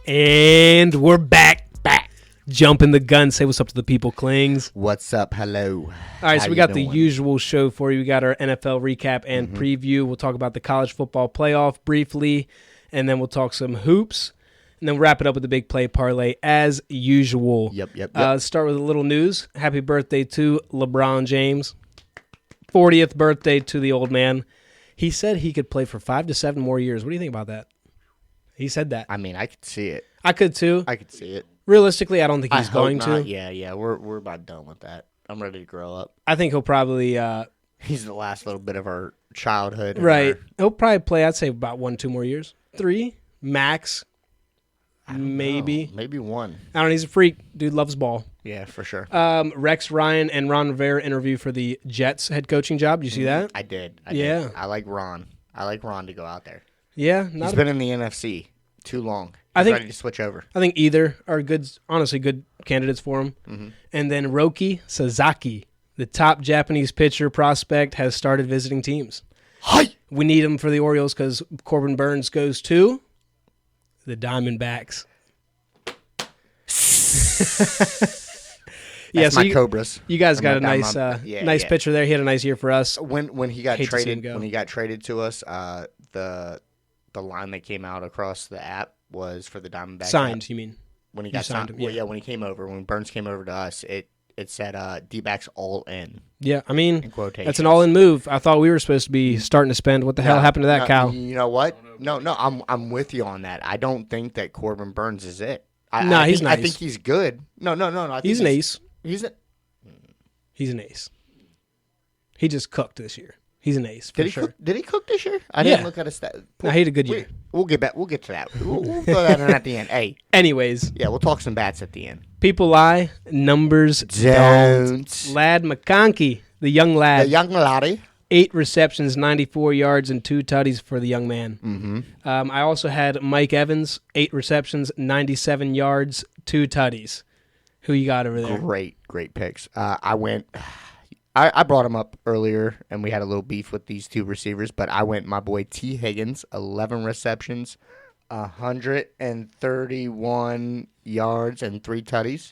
And we're back. Jumping the gun. Say what's up to the people, Clings. What's up? Hello. All right, so we got doing? the usual show for you. We got our NFL recap and preview. We'll talk about the college football playoff briefly, and then we'll talk some hoops, and then we'll wrap it up with the big play parlay as usual. Yep. Let's start with a little news. Happy birthday to LeBron James. 40th birthday to the old man. He said he could play for 5 to 7 more years. What do you think about that? He said that. I mean, I could see it. I could too. I could see it. Realistically, I don't think he's going to. Yeah. We're about done with that. I'm ready to grow up. I think he'll probably He's the last little bit of our childhood. Right. He'll probably play, I'd say, about 1-2 more years. 3, max. Maybe. Maybe 1. I don't know. He's a freak. Dude loves ball. Yeah, for sure. Rex Ryan and Ron Rivera interview for the Jets head coaching job. Did you see that? I did. Yeah. I like Ron. I like Ron to go out there. Yeah. He's been in the NFC too long. I think ready to switch over. I think either are good, honestly good candidates for him. Mm-hmm. And then Roki Sasaki, the top Japanese pitcher prospect, has started visiting teams. Hi. We need him for the Orioles because Corbin Burns goes to the Diamondbacks. That's my Cobras. You guys got a nice pitcher there. He had a nice year for us. When he got traded to us, the line that came out across the app was for the Diamondbacks. Signed, app. you mean? When he got signed him, when he came over, when Burns came over to us, it said D-backs all in. Yeah, I mean, in quotations. That's an all-in move. I thought we were supposed to be starting to spend. What the hell happened to that, Cal? You know what? No, I'm with you on that. I don't think that Corbin Burns is it. He's nice. I think he's good. No. He's an ace. He's an ace. He just cooked this year. He's an ace for sure. Did he cook this year? I didn't look at his stat. I had a good year. We'll get back. We'll get to that. We'll throw that in at the end. Hey. Anyways. Yeah, we'll talk some bats at the end. People lie. Numbers don't. Lad McConkey, the young lad. The young laddie. 8 receptions, 94 yards, and 2 tutties for the young man. Mm-hmm. I also had Mike Evans, 8 receptions, 97 yards, 2 tutties. Who you got over there? Great picks. I brought him up earlier, and we had a little beef with these 2 receivers, but I went my boy T. Higgins, 11 receptions, 131 yards, and 3 tutties.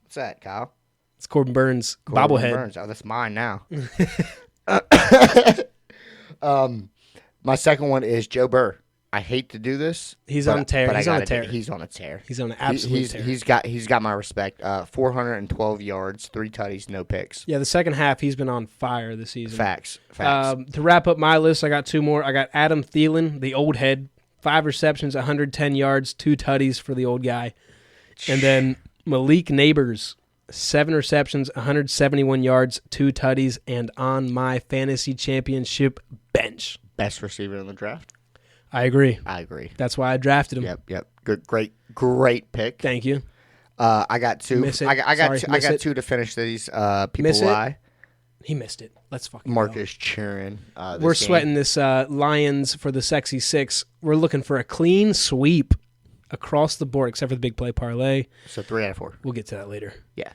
What's that, Kyle? It's Corbin Burns, bobblehead. Burns. Oh, that's mine now. My second one is Joe Burr. I hate to do this. He's on a tear. He's on a tear. He's on an absolute tear. He's got my respect. 412 yards, 3 tutties, no picks. Yeah, the second half he's been on fire this season. Facts. To wrap up my list, I got 2 more. I got Adam Thielen, the old head, 5 receptions, 110 yards, 2 tutties for the old guy, and then Malik Neighbors, 7 receptions, 171 yards, 2 tutties, and on my fantasy championship bench. Best receiver in the draft. I agree. That's why I drafted him. Yep. Good, great pick. Thank you. I got 2. I got 2 to finish these. People lie. He missed it. Let's fucking Marcus cheering. We're sweating this Lions for the Sexy 6. We're looking for a clean sweep across the board, except for the big play parlay. So 3 out of 4. We'll get to that later. Yeah.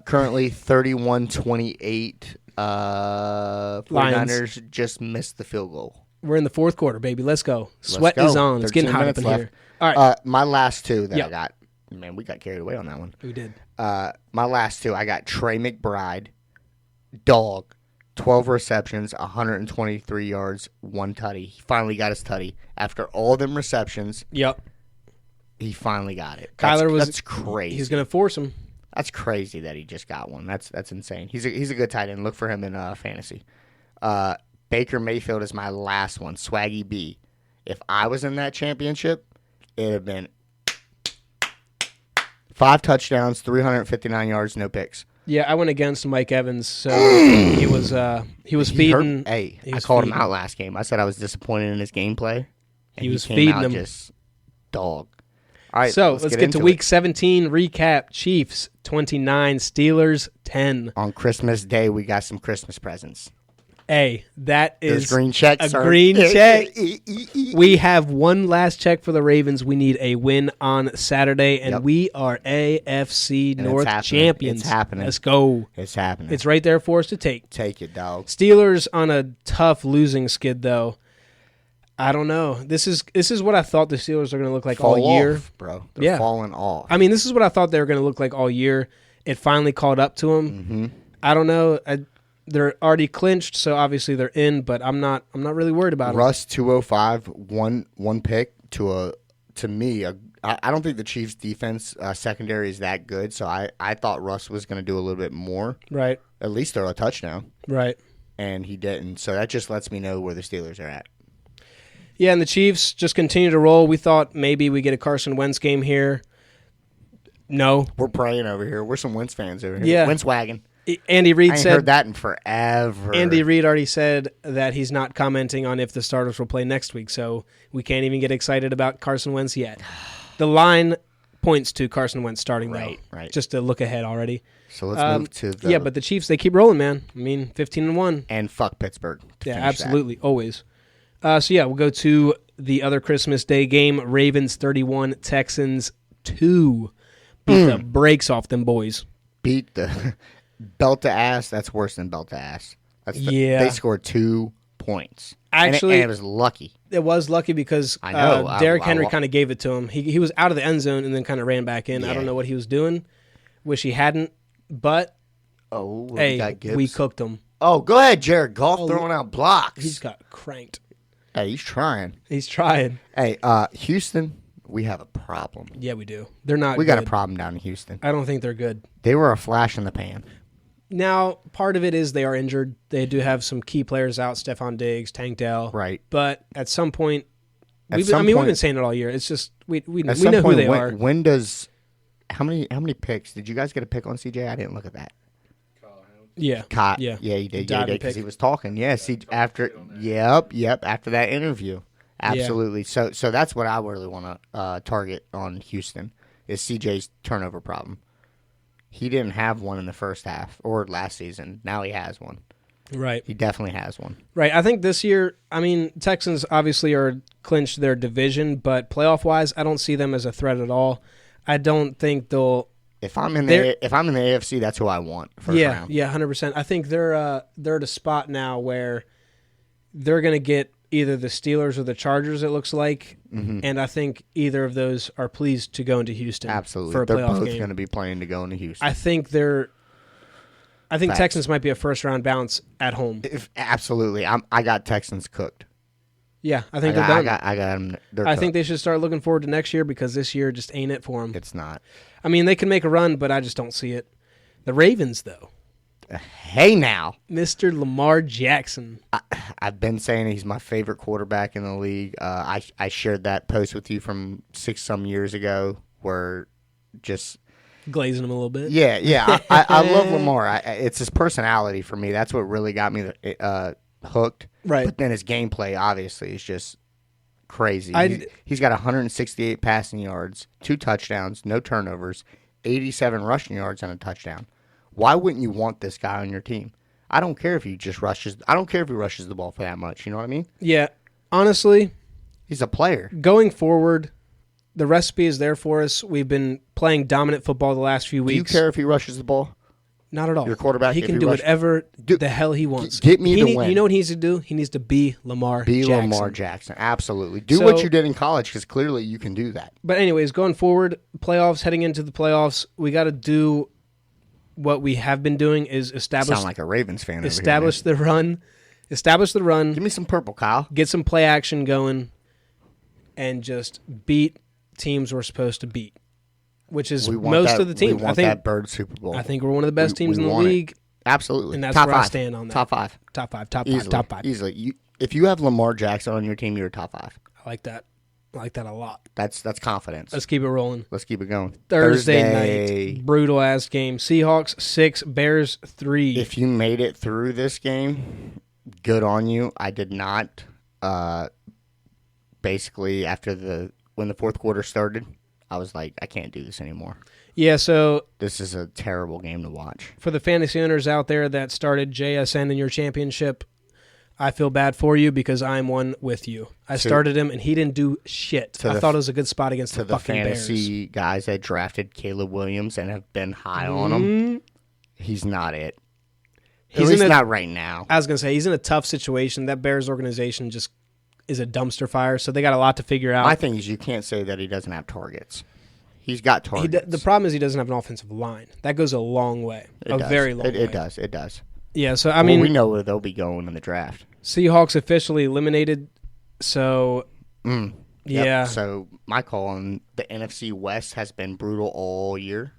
Currently 31-28. 49ers just missed the field goal. We're in the 4th quarter, baby. Let's go. Sweat is on. It's getting hot up in here. All right. My last 2 that I got. Man, we got carried away on that one. We did. My last 2, I got Trey McBride, dog, 12 receptions, 123 yards, 1 tutty. He finally got his tutty. After all them receptions, he finally got it. That's crazy. He's going to force him. That's crazy that he just got one. That's insane. He's a good tight end. Look for him in fantasy. Baker Mayfield is my last one. Swaggy B. If I was in that championship, it would have been 5 touchdowns, 359 yards, no picks. Yeah, I went against Mike Evans, so he was feeding. I called him out last game. I said I was disappointed in his gameplay. He was feeding him. Just dog. All right, so let's get to Week 17 recap. Chiefs 29, Steelers 10. On Christmas Day, we got some Christmas presents. Hey, that is green checks a green check. We have one last check for the Ravens. We need a win on Saturday, and we are AFC North champions. It's happening. Let's go. It's happening. It's right there for us to take. Take it, dog. Steelers on a tough losing skid, though. I don't know. This is what I thought the Steelers are going to look like Fall all year, off, bro. They're falling off. I mean, this is what I thought they were going to look like all year. It finally caught up to them. Mm-hmm. I don't know. They're already clinched, so obviously they're in. But I'm not really worried about it. Russ 205, one pick to me. I don't think the Chiefs' defense secondary is that good, so I thought Russ was going to do a little bit more. Right. At least throw a touchdown. Right. And he didn't. So that just lets me know where the Steelers are at. Yeah, and the Chiefs just continue to roll. We thought maybe we get a Carson Wentz game here. No. We're praying over here. We're some Wentz fans over here. Yeah. Wentz wagon. Andy Reid I ain't said heard that in forever. Andy Reid already said that he's not commenting on if the starters will play next week, so we can't even get excited about Carson Wentz yet. The line points to Carson Wentz starting, though. Right. Just to look ahead already. So let's move to the... Yeah, but the Chiefs, they keep rolling, man. I mean, 15-1. And fuck Pittsburgh. Yeah, absolutely, always. So, we'll go to the other Christmas Day game. Ravens 31, Texans 2. Beat the brakes off them boys. Beat the... Belt to ass, that's worse than belt to ass. They scored 2 points. Actually, and it was lucky. It was lucky because I know. Derrick Henry kind of gave it to him. He was out of the end zone and then kind of ran back in. Yeah. I don't know what he was doing. Wish he hadn't. But, we cooked him. Oh, go ahead, Jared Goff throwing out blocks. He's got cranked. Hey, he's trying. Hey, Houston, we have a problem. Yeah, we do. They're not We good. got a problem down in Houston. I don't think they're good. They were a flash in the pan. Now, part of it is they are injured. They do have some key players out, Stephon Diggs, Tank Dell. Right. But at some point, we've been saying it all year. It's just we know who they are. When does how many picks? Did you guys get a pick on CJ? I didn't look at that. Yeah. Yeah, he did because he was talking. Yes, after that interview. Absolutely. Yeah. So that's what I really want to target on Houston is CJ's turnover problem. He didn't have one in the first half or last season. Now he has one. Right. He definitely has one. Right. I think this year, Texans obviously are clinched their division, but playoff-wise, I don't see them as a threat at all. I don't think they'll... If I'm in the AFC, that's who I want first round. Yeah, 100%. I think they're at a spot now where they're going to get either the Steelers or the Chargers, it looks like. Mm-hmm. And I think either of those are pleased to go into Houston. Absolutely. For a they're playoff both game. going to be playing to go into Houston. I think Texans might be a first-round bounce at home. Absolutely. I got Texans cooked. Yeah, I think they're done. I got them. I think they should start looking forward to next year because this year just ain't it for them. It's not. They can make a run, but I just don't see it. The Ravens, though. Hey, now. Mr. Lamar Jackson. I've been saying he's my favorite quarterback in the league. I shared that post with you from 6-some years ago where just... glazing him a little bit. Yeah. I love Lamar. It's his personality for me. That's what really got me hooked. Right. But then his gameplay, obviously, is just crazy. He's got 168 passing yards, 2 touchdowns, no turnovers, 87 rushing yards, and a touchdown. Why wouldn't you want this guy on your team? I don't care if he rushes the ball for that much. You know what I mean? Yeah. Honestly, he's a player. Going forward, the recipe is there for us. We've been playing dominant football the last few weeks. Do you care if he rushes the ball? Not at all. Your quarterback, he can do whatever the hell he wants. Get me to win. You know what he needs to do? He needs to be Lamar Jackson. Lamar Jackson. Absolutely. Do what you did in college because clearly you can do that. But anyways, going forward, heading into the playoffs, we got to do what we have been doing is establish. Sound like a Ravens fan. Establish the run. Give me some purple, Kyle. Get some play action going, and just beat teams we're supposed to beat. Which is most of the teams. I think that bird Super Bowl. I think we're one of the best teams in the league. Absolutely. And that's top where five. I stand on that. Top five. Easily. If you have Lamar Jackson on your team, you're a top 5. I like that. I like that a lot. That's confidence. Let's keep it rolling. Let's keep it going. Thursday night. Brutal-ass game. Seahawks 6, Bears 3. If you made it through this game, good on you. I did not. Basically, when the fourth quarter started, I was like, I can't do this anymore. Yeah, so... this is a terrible game to watch. For the fantasy owners out there that started JSN in your championship, I feel bad for you because I'm one with you. I started him, and he didn't do shit. I thought it was a good spot against the fucking Bears. To the fantasy guys that drafted Caleb Williams and have been high on him, he's not it. At least not right now. I was going to say, he's in a tough situation. That Bears organization just is a dumpster fire, so they got a lot to figure out. My thing is you can't say that he doesn't have targets. He's got targets. The problem is he doesn't have an offensive line. That goes a long way, very long way. It does. It does. Yeah, so I mean, we know where they'll be going in the draft. Seahawks officially eliminated. So, Yep. yeah. So my call on the NFC West has been brutal all year.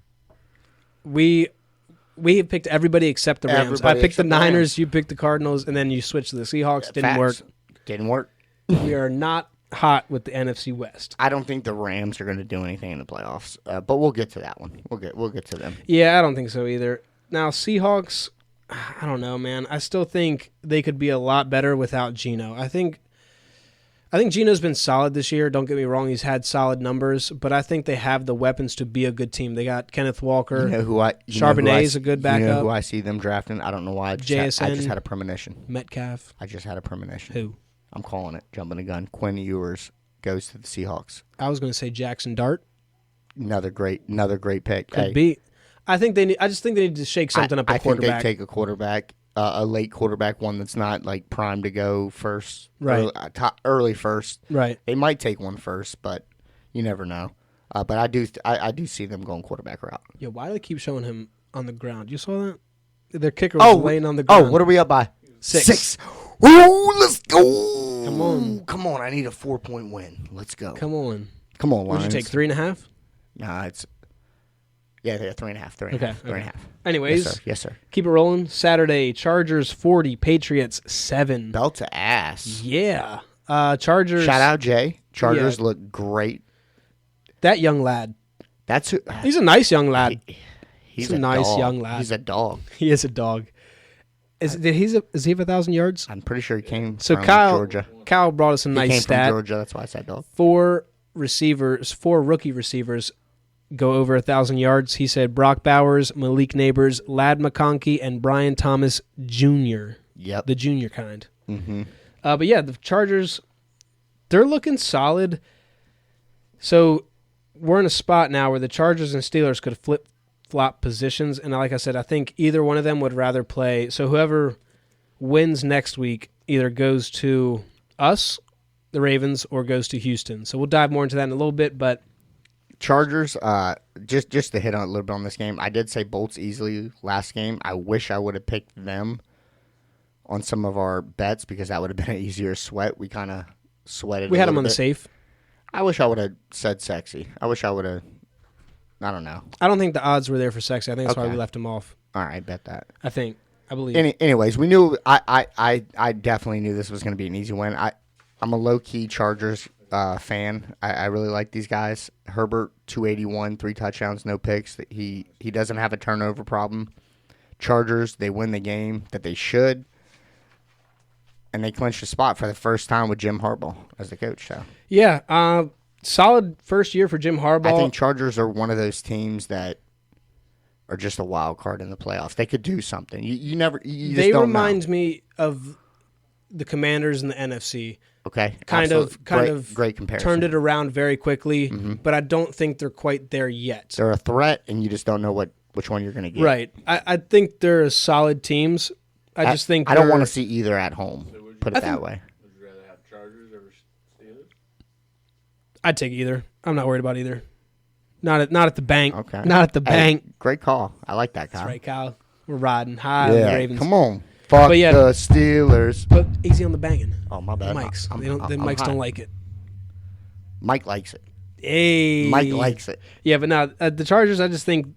We have picked everybody except the Rams. Everybody I picked the except the Niners, Rams. you picked the Cardinals, and then you switched to the Seahawks. Didn't Facts. work. Didn't work. We are not hot with the NFC West. I don't think the Rams are going to do anything in the playoffs, but we'll get to that one. We'll get to them. Yeah, I don't think so either. Now, Seahawks, I don't know, man. I still think they could be a lot better without Geno. I think Geno's been solid this year. Don't get me wrong; he's had solid numbers, but I think they have the weapons to be a good team. They got Kenneth Walker. Charbonnet's a good backup. You know who I see them drafting? I don't know why. I just had a premonition. Metcalf. I just had a premonition. Who? I'm calling it. Jumping the gun. Quinn Ewers goes to the Seahawks. I was going to say Jackson Dart. Another great pick. Could be. I just think they need to shake something up at quarterback. I think they take a quarterback, a late quarterback, one that's not like primed to go first, right? Early first, right? They might take one first, but you never know. But I do see them going quarterback route. Yeah, why do they keep showing him on the ground? You saw that? Their kicker was laying on the ground. Oh, what are we up by? 6. Ooh, let's go! Come on! I need a 4-point win. Let's go! Come on, Lions. Would you take 3.5? Nah, it's 3.5. Okay. 3.5. Anyways, yes, sir. Keep it rolling. Saturday, Chargers 40, Patriots 7. Belt to ass. Yeah. Chargers. Shout out Jay. Chargers look great. That young lad. He's a nice young lad. He's a nice dog. Young lad. He's a dog. He is a dog. Is he have 1,000 yards? I'm pretty sure he came from Georgia. Kyle brought us a nice stat. He came from Georgia. That's why I said dog. 4 rookie receivers go over 1,000 yards. He said Brock Bowers, Malik Neighbors, Ladd McConkey, and Brian Thomas Jr. Yep. The junior kind. Mm-hmm. But yeah, the Chargers, they're looking solid. So we're in a spot now where the Chargers and Steelers could flip-flop positions. And like I said, I think either one of them would rather play. So whoever wins next week either goes to us, the Ravens, or goes to Houston. So we'll dive more into that in a little bit, but Chargers, just to hit on a little bit on this game, I did say Bolts easily last game. I wish I would have picked them on some of our bets because that would have been an easier sweat. We kind of sweated. We had them on the safe. I wish I would have said sexy. I wish I would have. I don't know. I don't think the odds were there for sexy. I think that's why we left them off. All right, bet that. I believe. Anyways, we knew. I definitely knew this was going to be an easy win. I'm a low key Chargers fan. I really like these guys. Herbert, 281, 3 touchdowns, no picks. He doesn't have a turnover problem. Chargers, they win the game that they should, and they clinched a spot for the first time with Jim Harbaugh as the coach. So yeah, solid first year for Jim Harbaugh. I think Chargers are one of those teams that are just a wild card in the playoffs. They could do something. You never. You just they don't remind know. me of the Commanders in the NFC. Okay, kind of great comparison. Turned it around very quickly, but I don't think they're quite there yet. They're a threat, and you just don't know which one you're going to get. Right. I think they're solid teams. I just think I don't want to see either at home. Put it that way. Would you rather have Chargers over Steelers? I'd take either. I'm not worried about either. Not at the bank. Okay. Not at the bank. Great call. I like that, Kyle. That's right, Kyle. We're riding high on the Ravens. Come on. Fuck the Steelers. But easy on the banging. Oh, my bad. The mics. The mics don't like it. Mike likes it. Hey. Mike likes it. Yeah, but now the Chargers, I just think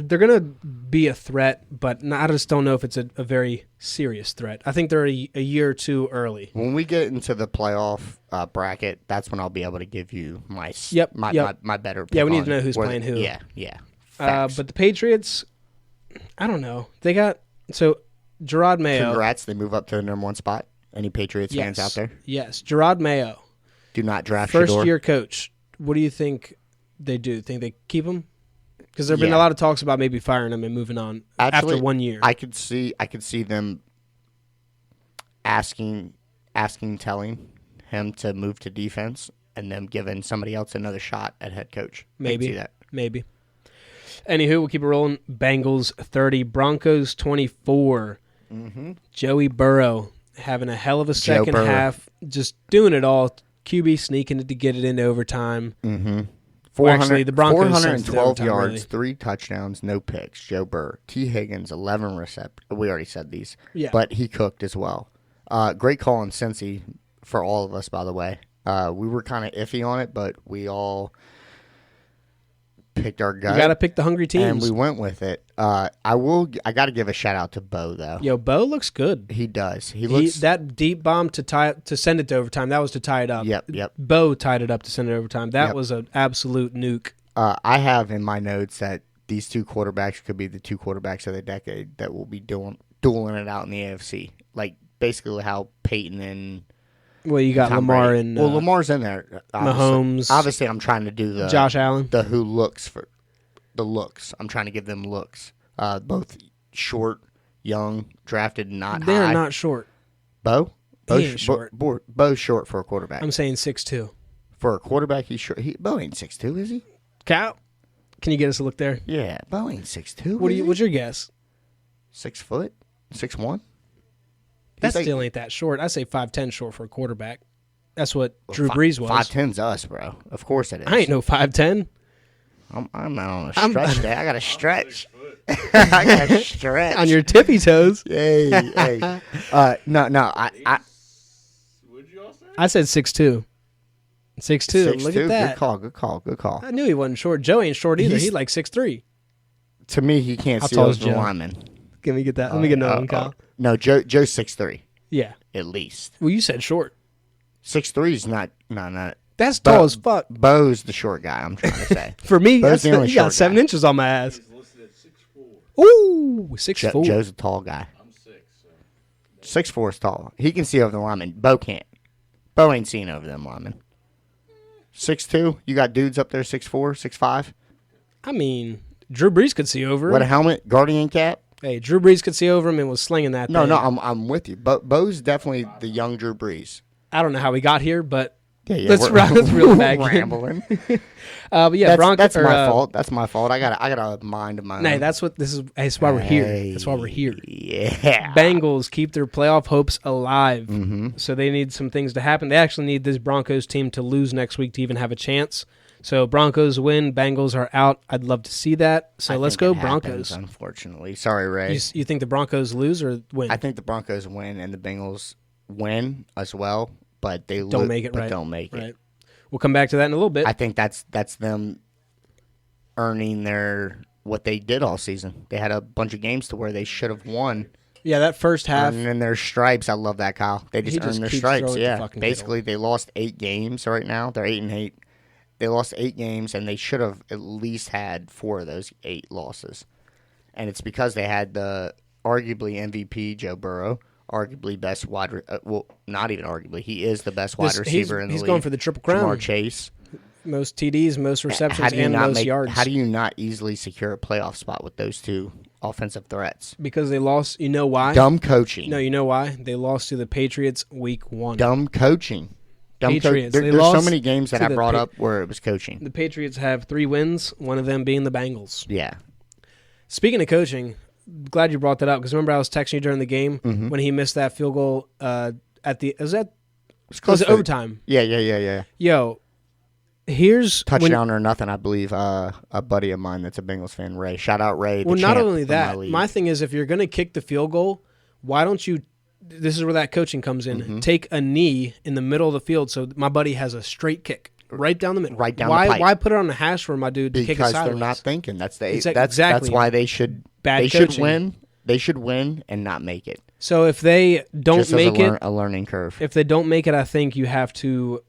they're going to be a threat, but I just don't know if it's a very serious threat. I think they're a year or two early. When we get into the playoff bracket, that's when I'll be able to give you my better pick. Yeah, we need to know who's playing who. Yeah. But the Patriots, I don't know. They got Gerard Mayo. Congrats, they move up to the number 1 spot. Any Patriots fans out there? Yes, Gerard Mayo. Do not draft First-year coach. What do you think they do? Think they keep him? Because there have been a lot of talks about maybe firing him and moving on after 1 year. I could see them telling him to move to defense and them giving somebody else another shot at head coach. Maybe. I can see that. Maybe. Anywho, we'll keep it rolling. Bengals 30, Broncos 24. Mm-hmm. Joey Burrow having a hell of a Joe second Burrow. half, just doing it all. QB sneaking it to get it into overtime. Mm-hmm. Well, actually, the Broncos 412 overtime, yards, really. 3 touchdowns, no picks. Joe Burrow. T. Higgins, 11 receptions. We already said these. Yeah. But he cooked as well. Great call on Cincy for all of us, by the way. We were kind of iffy on it, but we all picked our gut. You got to pick the hungry teams. And we went with it. I got to give a shout out to Bo, though. Yo, Bo looks good. He does. He looks. That deep bomb to send it to overtime, that was to tie it up. Yep. Bo tied it up to send it overtime. That Yep. was an absolute nuke. I have in my notes that these 2 quarterbacks could be the 2 quarterbacks of the decade that will be dueling it out in the AFC. Like, basically how Peyton and Well, you got Tom Lamar Brady. and Well, Lamar's in there. Mahomes. Obviously, I'm trying to do the Josh Allen. the who looks for the looks. I'm trying to give them looks. Both short, young, drafted, not They're high. not short. Bo? He ain't short. Bo's short for a quarterback. I'm saying 6'2". For a quarterback, he's short. Bo ain't 6'2", is he? Cal, can you get us a look there? Yeah, Bo ain't 6'2". What's your guess? 6 foot? 6'1"? That He's still ain't that short. I say 5'10" short for a quarterback. That's what Well, Drew Brees was. 5'10's us, bro. Of course it is. I ain't no 5'10". I'm not on a stretch day. I got to stretch. I got to stretch. On your tippy toes. Hey. No. I What'd you all say? I said 6'2". 6'2". Look 6'2". at that. Good call. I knew he wasn't short. Joe ain't short either. He's like 6'3". To me, he can't How see tall over is the Joe? lineman. Let me get that. Let me get another one, Kyle. No, Joe's 6'3", Yeah. at least. Well, you said short. 6'3" is not. That's Bo- tall as fuck. Bo's the short guy, I'm trying to say. For me, Bo's the only he got short 7 guy. inches on my ass. He's listed at 6'4". Ooh, 6'4". Joe's a tall guy. I'm 6, so 6'4" is tall. He can see over the lineman. Bo can't. Bo ain't seeing over them linemen. 6'2", you got dudes up there 6'4", 6'5". I mean, Drew Brees could see over What a him. helmet, guardian cap. Hey, Drew Brees could see over him and was slinging that No, thing. I'm with you. Bo's definitely the young Drew Brees. I don't know how we got here, but Yeah, let's we're reel it back in. rambling. But yeah, That's my fault. That's my fault. I got a mind of my own. Nah, that's why we're here. That's why we're here. Yeah. Bengals keep their playoff hopes alive. Mm-hmm. So they need some things to happen. They actually need this Broncos team to lose next week to even have a chance. So Broncos win, Bengals are out. I'd love to see that. So let's go Broncos. Unfortunately, sorry, Ray. You think the Broncos lose or win? I think the Broncos win and the Bengals win as well, but they Don't make it right. Don't make Right. it. We'll come back to that in a little bit. I think that's them earning what they did all season. They had a bunch of games to where they should have won. Yeah, that first half. Earning their stripes. I love that, Kyle. They just He just earned their keeps stripes. throwing the Yeah. fucking Basically, they lost 8 games right now. They're 8-8. They lost 8 games, and they should have at least had 4 of those 8 losses. And it's because they had the arguably MVP Joe Burrow, arguably best well, not even arguably. He is the best wide receiver in the league. He's going for the Triple Crown. Jamar Chase. Most TDs, most receptions, and most yards. How do you not easily secure a playoff spot with those 2 offensive threats? Because they lost. You know why? Dumb coaching. No, you know why? They lost to the Patriots week 1. Dumb coaching. Patriots. There's They so lost many games that to I the brought up where it was coaching. The Patriots have 3 wins, one of them being the Bengals. Yeah. Speaking of coaching, glad you brought that up because remember I was texting you during the game Mm-hmm. when he missed that field goal at the was it close to- overtime? Yeah. Yo, here's Touchdown or nothing, I believe. A buddy of mine that's a Bengals fan, Ray. Shout out Ray. Well, the not champ only of that, league. my thing is if you're going to kick the field goal, why don't you? This is where that coaching comes in. Mm-hmm. Take a knee in the middle of the field so my buddy has a straight kick right down the middle. Right down why, the pipe. Why put it on the hash for my dude to kick it because sideways? they're not thinking. That's Exactly. that's why they should Bad they should coaching. win. They should win and not make it. So if they don't Just make as it, a learning curve. if they don't make it, I think you have to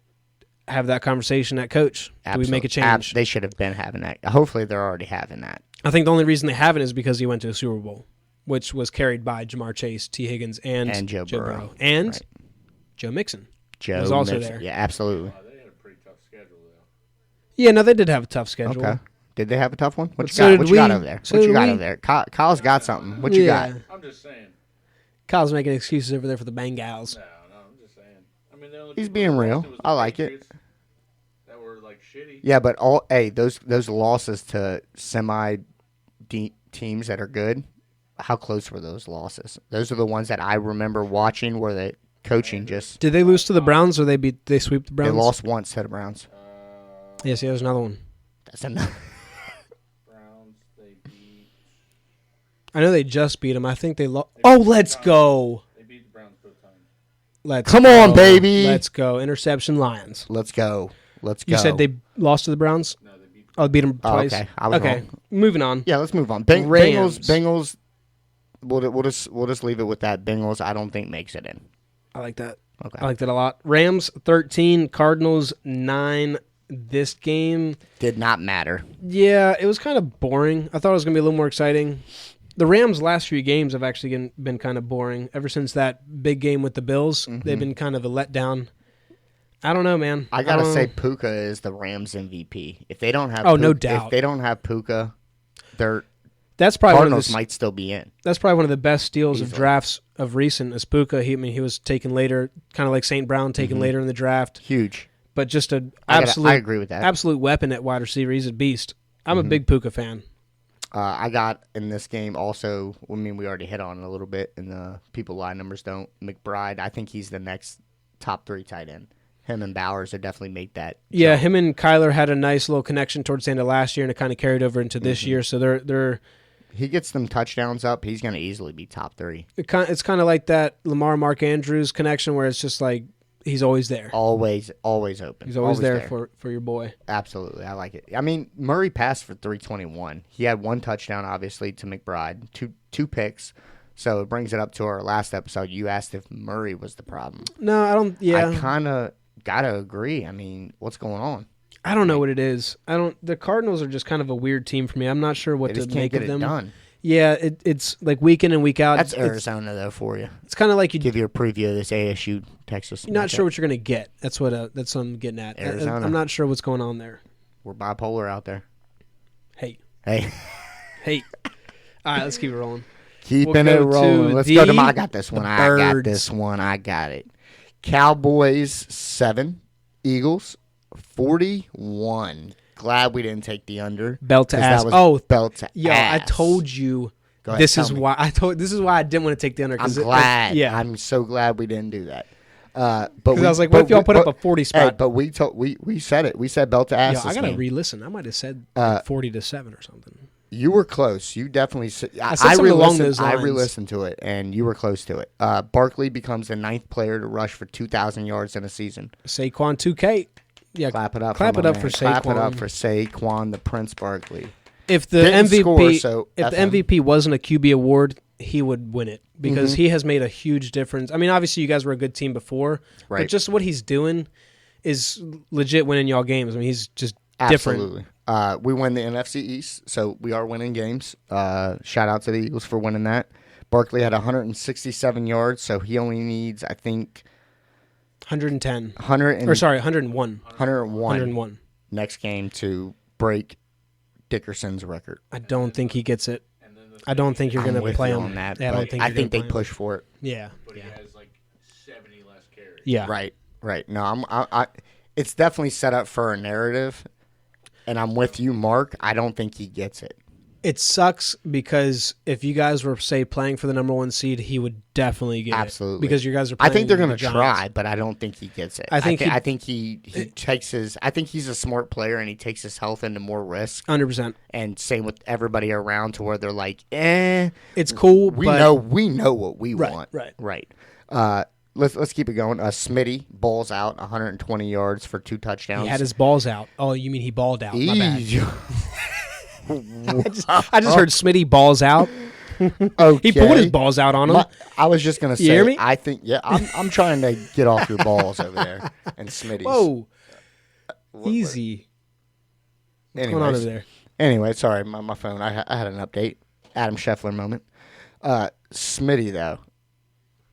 have that conversation at coach. Do we make a change? They should have been having that. Hopefully, they're already having that. I think the only reason they haven't is because he went to a Super Bowl, which was carried by Jamar Chase, T. Higgins, and Joe Burrow. and Right. Joe Mixon. Joe was also Mixon. there. Yeah, absolutely. They had a pretty tough schedule, though. Yeah, no, they did have a tough schedule. Okay. Did they have a tough one? What But you so got? did What you got we. over there? So What you did got we. over there? Kyle's got something. What you got? I'm just saying. Kyle's making excuses over there for the Bengals. No, I'm just saying. I mean, the only He's people being that real. lost was the I like it. Patriots That were like shitty. Yeah, but those losses to semi teams that are good how close were those losses? Those are the ones that I remember watching where the coaching just. Did they lose to the Browns or they sweep the Browns? They lost once to the Browns. Yes, there's another one. That's enough. Browns, they beat. I know they just beat them. I think they lost. Oh, let's go. They beat the Browns both times. Come on, baby. Let's go. Interception Lions. Let's go. You said they lost to the Browns? No, they beat. Oh, beat them twice. Okay, I was wrong. Moving on. Yeah, let's move on. Rams. Bengals. We'll just leave it with that. Bengals, I don't think makes it in. I like that. Okay. I like that a lot. Rams 13, Cardinals 9. This game Did not matter. Yeah, it was kind of boring. I thought it was going to be a little more exciting. The Rams' last few games have actually been kind of boring. Ever since that big game with the Bills, they've been kind of a letdown. I don't know, man. I gotta say, Puka is the Rams MVP. If they don't have, no doubt. If they don't have Puka, their that's probably Cardinals might still be in. That's probably one of the best steals Easily. of drafts of recent. Is Puka? He was taken later, kind of like St. Brown taken later in the draft. Huge. But just I agree with that. Absolute weapon at wide receiver. He's a beast. I'm a big Puka fan. I got in this game also. I mean, we already hit on it a little bit, and the people lie numbers don't. McBride, I think he's the next top 3 tight end. Him and Bowers would definitely make that. Yeah, jump. him and Kyler had a nice little connection towards the end of last year, and it kind of carried over into this year. So they're He gets them touchdowns up, he's going to easily be top 3. it's kind of like that Lamar Mark Andrews connection, where it's just like he's always there. Always open. He's always there for your boy. Absolutely, I like it. I mean, Murray passed for 321. He had 1 touchdown, obviously, to McBride, two picks. So it brings it up to our last episode. You asked if Murray was the problem. No, I don't. Yeah, I kind of gotta agree. I mean, what's going on? I don't know what it is. The Cardinals are just kind of a weird team for me. I'm not sure what They to just make can't of get them. it done. Yeah, it's like week in and week out. That's Arizona, though, for you. It's kind of like Give you a preview of this ASU Texas. You're not sure what you're going to get. That's what I'm getting at. Arizona. I'm not sure what's going on there. We're bipolar out there. Hey. Hey. All right, let's keep it rolling. Keeping it rolling. Let's go to I got this one. I got this one. I got it. Cowboys 7, Eagles 41. Glad we didn't take the under. Belt to ass. Belt to ass. I told you. Go ahead, this is why I didn't want to take the under. I'm glad. Yeah, I'm so glad we didn't do that. But I was like, what if y'all put up a 40 spot? Hey, but we said it. We said belt to ass. I gotta re-listen. I might have said 40-7 or something. You were close. You definitely said. I said something along those I lines. re-listened to it, and you were close to it. Barkley becomes the 9th player to rush for 2,000 yards in a season. Saquon 2K. Yeah, clap it up. Clap for it up man. for Saquon. Clap it up for Saquon, the Prince Barkley. If the Didn't MVP, score, so if the MVP wasn't a QB award, he would win it because he has made a huge difference. I mean, obviously, you guys were a good team before, right? But just what he's doing is legit winning y'all games. I mean, he's just different. Absolutely. We win the NFC East, so we are winning games. Shout out to the Eagles for winning that. Barkley had 167 yards, so he only needs, I think, 110. 101. 101 next game to break Dickerson's record. I don't think he gets it. I don't think you're going to play him on that. Yeah, I think they push for it. Yeah. But he has like 70 less carries. Yeah. Right. No, it's definitely set up for a narrative, and I'm with you, Mark. I don't think he gets it. It sucks because if you guys were, say, playing for the number 1 seed, he would definitely get Absolutely. it. Because you guys are playing I think they're going to Giants. try, but I don't think he gets it. I think he takes his. I think he's a smart player, and he takes his health into more risk. 100%. And same with everybody around, to where they're like, it's cool. We but know what we want. Right. Let's keep it going. Smitty balls out 120 yards for 2 touchdowns. He had his balls out. Oh, you mean he balled out? My bad. I just heard Smitty balls out. Okay. He pulled his balls out on him. I was just gonna say. You hear me? I think. Yeah, I'm trying to get off your balls over there and Smitty's. Whoa, easy. What's going on over there? Anyway, sorry, my phone. I had an update. Adam Scheffler moment. Smitty though,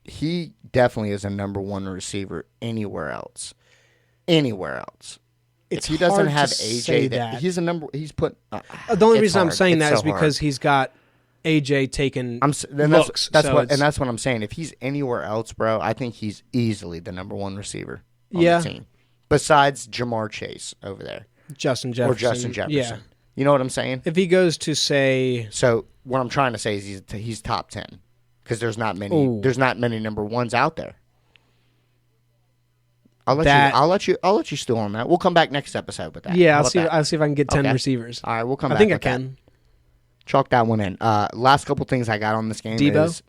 he definitely is a number 1 receiver anywhere else. It's if he doesn't hard have to AJ, say that. he's a number. He's put. The only reason I'm saying that is because he's got AJ taking looks. That's what I'm saying. If he's anywhere else, bro, I think he's easily the number 1 receiver on the team. Besides Jamar Chase over there. Justin Jefferson. Or Justin Jefferson. You know what I'm saying? If he goes to say, So what I'm trying to say is he's top 10 because there's not many. Ooh. There's not many number ones out there. I'll let you stew on that. We'll come back next episode with that. yeah, How I'll about see. that? I'll see if I can get 10 Okay. receivers. All right, we'll come I back. think I with that. can. Chalk that one in. Last couple things I got on this game Debo? is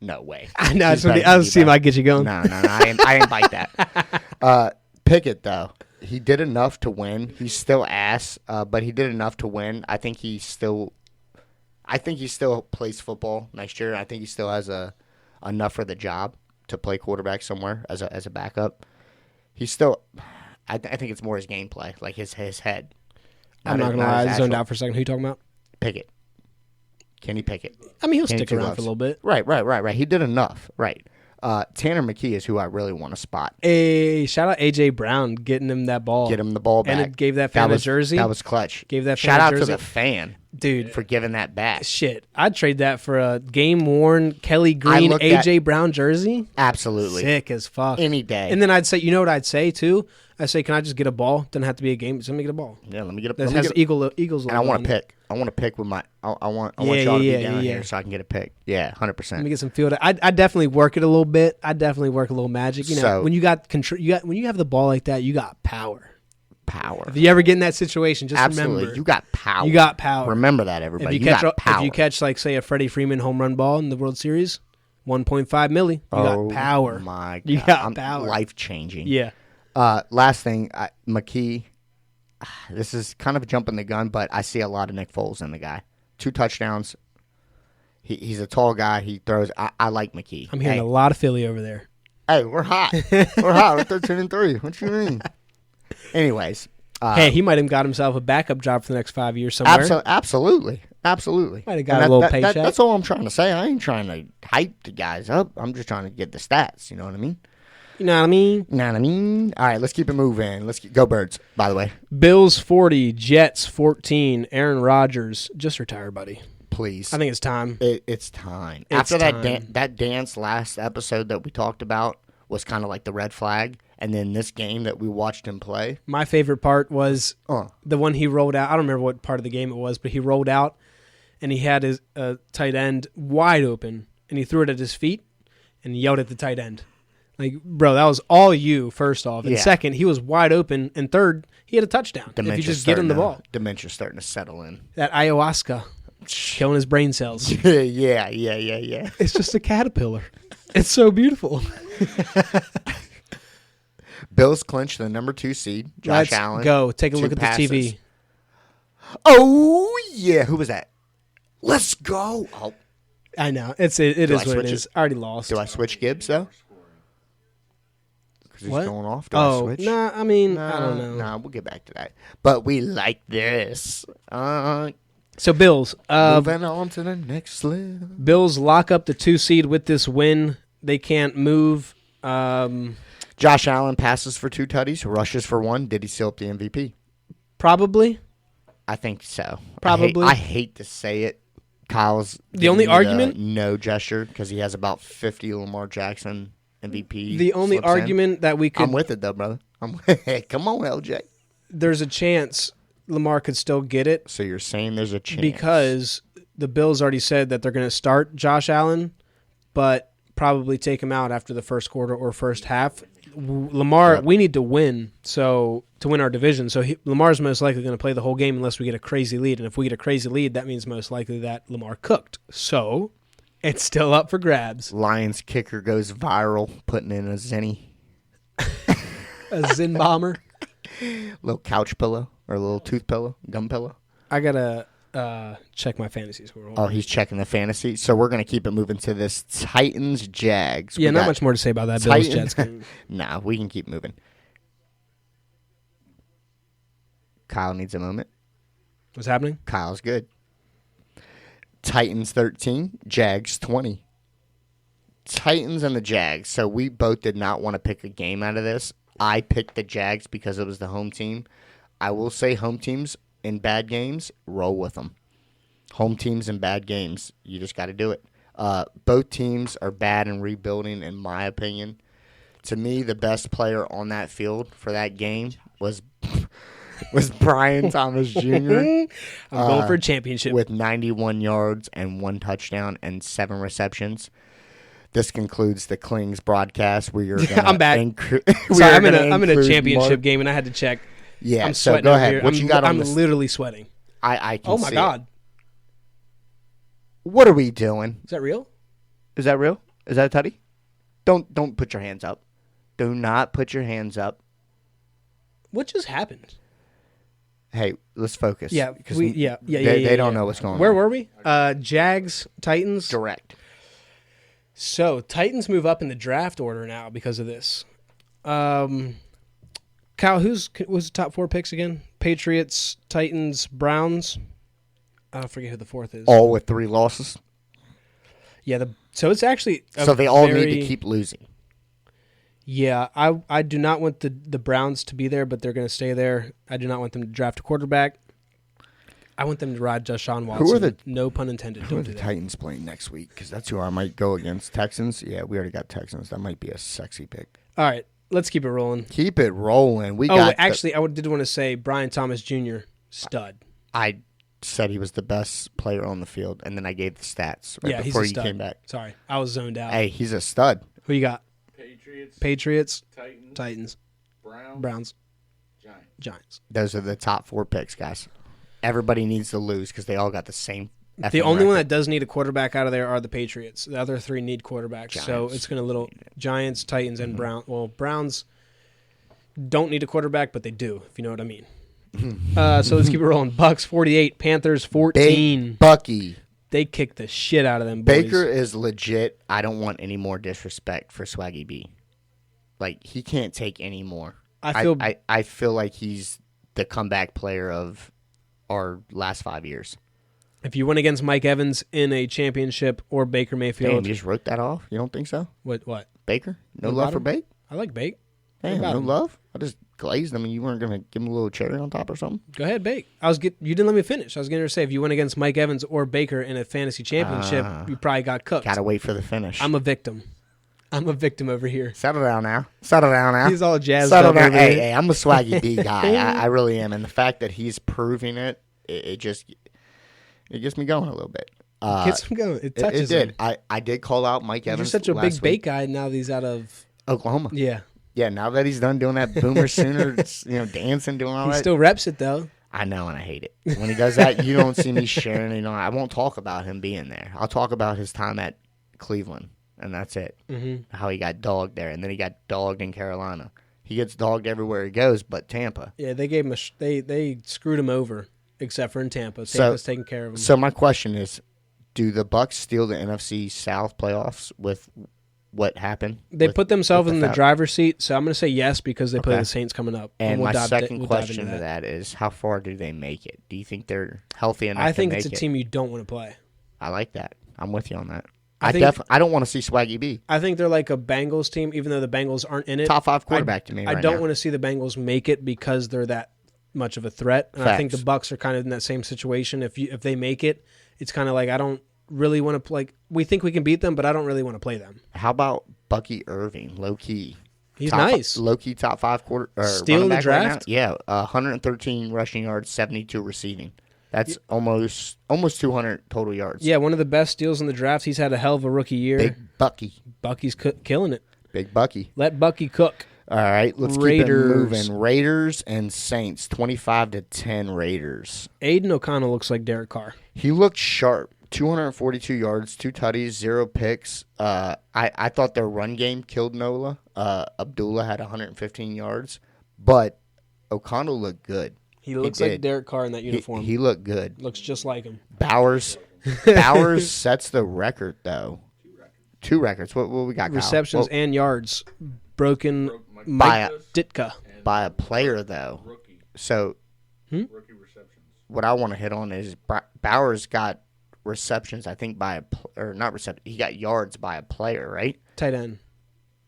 no way. I know. He's better I'll than see if Debo. I can get you going. No, I didn't bite that. Pickett though, he did enough to win. He's still ass, but he did enough to win. I think he still plays football next year. I think he still has enough for the job to play quarterback somewhere as a backup. He's still. I think it's more his gameplay, like his head. I'm not going to lie. I zoned out for a second. Who you talking about? Pickett. Kenny Pickett. I mean, he'll Kenny stick Two around Loves. for a little bit. Right. He did enough. Right. Tanner McKee is who I really want to spot. Hey, shout out A.J. Brown getting him that ball. Get him the ball back. And it gave that fan a jersey. That was clutch. Gave that fan Shout a out jersey. to the fan, Dude. for giving that back. Shit. I'd trade that for a game-worn Kelly Green looked A.J. Brown jersey. Absolutely. Sick as fuck. Any day. And then I'd say, you know what I'd say, too? I say, can I just get a ball? Doesn't have to be a game. Just let me get a ball. Yeah, let me get a That let me has get a- Eagles And I logo want on to it. pick. I want to pick with my. I want Yeah, y'all to be yeah, down yeah. here so I can get a pick. Yeah, 100%. Let me get some field. I definitely work it a little bit. I definitely work a little magic. You know, So- when you got control, when you have the ball like that, you got power. Power. If you ever get in that situation, just Absolutely. remember You got power. you got power. Remember that, if everybody. you You catch got power. if you catch like say a Freddie Freeman home run ball in the World Series, 1.5 milli, you got power. My God. You got power. Life changing. Yeah. Last thing, McKee. This is kind of jumping the gun, but I see a lot of Nick Foles in the guy. 2 touchdowns. He's a tall guy. He throws. I like McKee. I'm hearing a lot of Philly over there. Hey, we're hot. We're hot. We're 13-3. What you mean? Anyways. Hey, he might have got himself a backup job for the next 5 years somewhere. Absolutely. Might have got And a little paycheck. that's all I'm trying to say. I ain't trying to hype the guys up. I'm just trying to get the stats. You know what I mean? You know what I mean? Know what I mean? All right, let's keep it moving. Go Birds, by the way. Bills 40, Jets 14. Aaron Rodgers just retire, buddy. Please. I think it's time. It's time. It's After time. that dance last episode that we talked about was kind of like the red flag. And then this game that we watched him play. My favorite part was Uh. the one he rolled out. I don't remember what part of the game it was, but he rolled out and he had his tight end wide open and he threw it at his feet and yelled at the tight end. Like, bro, that was all you, first off. And Yeah. second, he was wide open. And third, he had a touchdown. If you just get him the ball. Dementia's starting to settle in. That ayahuasca killing his brain cells. yeah. It's just a caterpillar. It's so beautiful. Bills clinched the number 2 seed. Josh Let's Allen. go. Take a 2 look at passes. the TV. Oh, yeah. Who was that? Let's go. Oh, I know. It is I what switch it is. it? I already lost. do I switch Gibbs, though? Because he's What? going off. Do I Oh, switch? nah, I mean, I don't know. Nah, we'll get back to that. But we like this. So Bills. Moving on to the next level. Bills lock up the 2 seed with this win. They can't move. Josh Allen passes for 2 tutties, rushes for 1. Did he seal up the MVP? Probably. I think so. Probably. I hate to say it. Kyle's The only giving me argument? no gesture because he has about 50 Lamar Jackson MVP. The only slips in. argument that we could, I'm with it though, brother. Come on, LJ. there's a chance Lamar could still get it So you're saying there's a chance because the Bills already said that they're going to start Josh Allen, but probably take him out after the first quarter or first half. Lamar, Yep. we need to win to win our division. So Lamar's most likely going to play the whole game unless we get a crazy lead. And if we get a crazy lead, that means most likely that Lamar cooked. So it's still up for grabs. Lions kicker goes viral, putting in a zenny, A Zen bomber. little couch pillow or a little tooth pillow, gum pillow. I got to check my fantasy score. Hold Oh, on. he's checking the fantasy. So we're gonna keep it moving to this Titans Jags. Yeah, We not got much more to say about that Bills Jets game. Nah, we can keep moving. Kyle needs a moment. What's happening? Kyle's good. Titans 13, Jags 20. Titans and the Jags. So we both did not want to pick a game out of this. I picked the Jags because it was the home team. I will say home teams in bad games, roll with them. Home teams in bad games, you just got to do it. Both teams are bad in rebuilding, in my opinion. To me, the best player on that field for that game was was Brian Thomas Jr. I'm going for a championship. with 91 yards and 1 touchdown and 7 receptions. This concludes the Clings broadcast. We are gonna I'm back. Sorry, I'm in a championship game, and I had to check. Yeah, I'm so sweating go over ahead. here. What you got on I'm this? literally sweating. I can Oh my see god, it. What are we doing? is that real? Is that real? Is that a tutty? Don't put your hands up. Do not put your hands up. What just happened? Hey, let's focus. Yeah, because they don't know what's going on. Where were we? Jags, Titans. Direct. So Titans move up in the draft order now because of this. Kyle, was the top 4 picks again? Patriots, Titans, Browns. I forget who the 4th is. All with 3 losses. Yeah, so it's actually So they all need to keep losing. Yeah, I do not want the Browns to be there, but they're going to stay there. I do not want them to draft a quarterback. I want them to ride Deshaun Watson. Who are the no pun intended? Who are the Titans playing next week? Because that's who I might go against. Texans? Yeah, we already got Texans. That might be a sexy pick. All right, let's keep it rolling. Keep it rolling. Actually, I did want to say Brian Thomas Jr. stud. I said he was the best player on the field, and then I gave the stats he's before a you stud. came back. Sorry, I was zoned out. Hey, he's a stud. Who you got? Patriots, Titans, Browns, Giants. Those are the top 4 picks, guys. Everybody needs to lose because they all got the same. The only one that does need a quarterback out of there are the Patriots. The other 3 need quarterbacks. Giants. So it's going to Giants, Titans, and Browns. Well, Browns don't need a quarterback, but they do, if you know what I mean. So let's keep it rolling. Bucks 48, Panthers 14. Big Bucky. They kicked the shit out of them boys. Baker is legit. I don't want any more disrespect for Swaggy B. Like, he can't take any more. I feel like he's the comeback player of our last 5 years. If you went against Mike Evans in a championship or Baker Mayfield. Damn, you just wrote that off? You don't think so? What? Baker? No What love about for him? Bake? I like Bake. Damn, about no him? love? I just glazed him and you weren't going to give him a little cherry on top or something? Go ahead, Bake. You didn't let me finish. I was going to say, if you went against Mike Evans or Baker in a fantasy championship, you probably got cooked. Got to wait for the finish. I'm a victim over here. Settle down now. He's all jazzed Settle up down. over here. Hey, I'm a Swaggy B guy. I really am. And the fact that he's proving it gets me going a little bit. Gets him going. It touches did. him. I did call out Mike Evans. You're such a big week. Bake guy now that he's out of Oklahoma. Yeah. Yeah, now that he's done doing that Boomer Sooner, dancing, doing all He that. still reps it, though. I know, and I hate it. When he does that, you don't see me sharing. I won't talk about him being there. I'll talk about his time at Cleveland, and that's it. Mm-hmm. How he got dogged there, and then he got dogged in Carolina. He gets dogged everywhere he goes, but Tampa. Yeah, they gave him they screwed him over, except for in Tampa. Tampa's taking care of him. So my question is, do the Bucks steal the NFC South playoffs with what happened? They put themselves in the Falcons? driver's seat, so I'm going to say yes because they play Okay. the Saints coming up. And we'll my second we'll question dive into to that is, how far do they make it? Do you think they're healthy enough I to think make it's a it? team you don't want to play. I like that. I'm with you on that. I I don't want to see Swaggy B. I think they're like a Bengals team, even though the Bengals aren't in it. Top 5 quarterback to me I right don't now. want to see the Bengals make it because they're that much of a threat. And I think the Facts. Bucks are kind of in that same situation. If they make it, it's kind of like I don't really want to play. We think we can beat them, but I don't really want to play them. How about Bucky Irving, low key? He's nice. Low key top 5 Steal in the running back draft? right now? Yeah, 113 rushing yards, 72 receiving. That's almost 200 total yards. Yeah, one of the best steals in the draft. He's had a hell of a rookie year. Big Bucky. Bucky's killing it. Big Bucky. Let Bucky cook. All right, let's keep it Raiders. moving. Raiders and Saints, 25-10 Raiders. Aiden O'Connell looks like Derek Carr. He looked sharp. 242 yards, 2 tutties, 0 picks. I thought their run game killed Nola. Abdullah had 115 yards, but O'Connell looked good. He looks like Derek Carr in that uniform. He looked good. Looks just like him. Bowers sets the record though. 2 records. What we got? Kyle? Receptions Well, and yards broken By Mike Ditka. by a player though. Rookie. So Rookie receptions. what I want to hit on is Bowers got receptions. I think not reception. He got yards by a player, right? Tight end.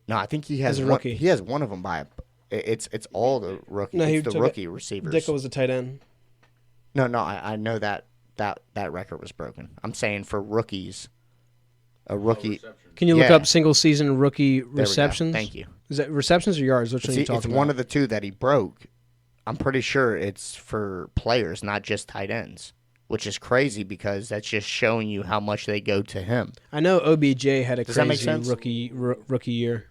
No, I think he has As a one, rookie. He has one of them by a. It's all the rookie. No, he it's the took rookie receivers. Ditka was a tight end. No, I know that record was broken. I'm saying for rookies, a rookie. Can you look Yeah. up single season rookie There we go. receptions? Thank you. Is that receptions or yards? Which one are you It's talking one about? of the 2 that he broke. I'm pretty sure it's for players, not just tight ends, which is crazy because that's just showing you how much they go to him. I know OBJ had a Does that make crazy sense? rookie year.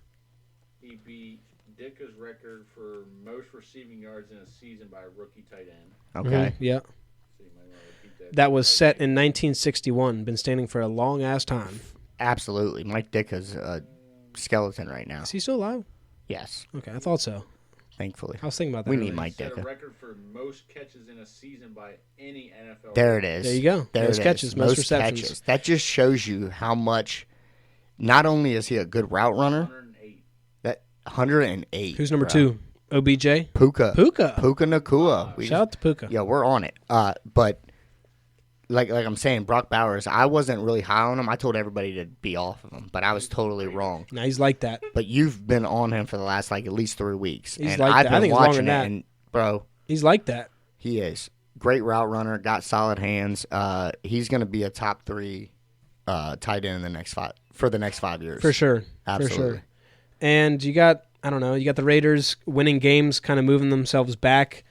He beat Dicka's record for most receiving yards in a season by a rookie tight end. Okay. Yeah. So you might want to repeat that. That was set in 1961. Been standing for a long ass time. Absolutely. Mike Dicka's a skeleton right now. Is he still alive? Yes, Okay, I thought so. thankfully. I was thinking about that. We earlier. need Mike Set a Dicka. record for most catches in a season by any NFL. There it is. There you go. There Most it catches, is. most receptions. Catches. That just shows you how much. Not only is he a good route runner, 108. that 108. Who's number bro. 2? OBJ? Puka. Puka. Nakua. Shout out to Puka. Yeah, we're on it. But like I'm saying, Brock Bowers, I wasn't really high on him. I told everybody to be off of him, but I was totally wrong. Now he's like that. But you've been on him for the last at least 3 weeks, He's and like I've that. been I think it's longer watching than it. that. And bro, He's like that. he is great route runner. Got solid hands. He's going to be a top 3 tight end in the next 5 years For sure. Absolutely. For sure. And you got, I don't know, you got the Raiders winning games, kind of moving themselves back.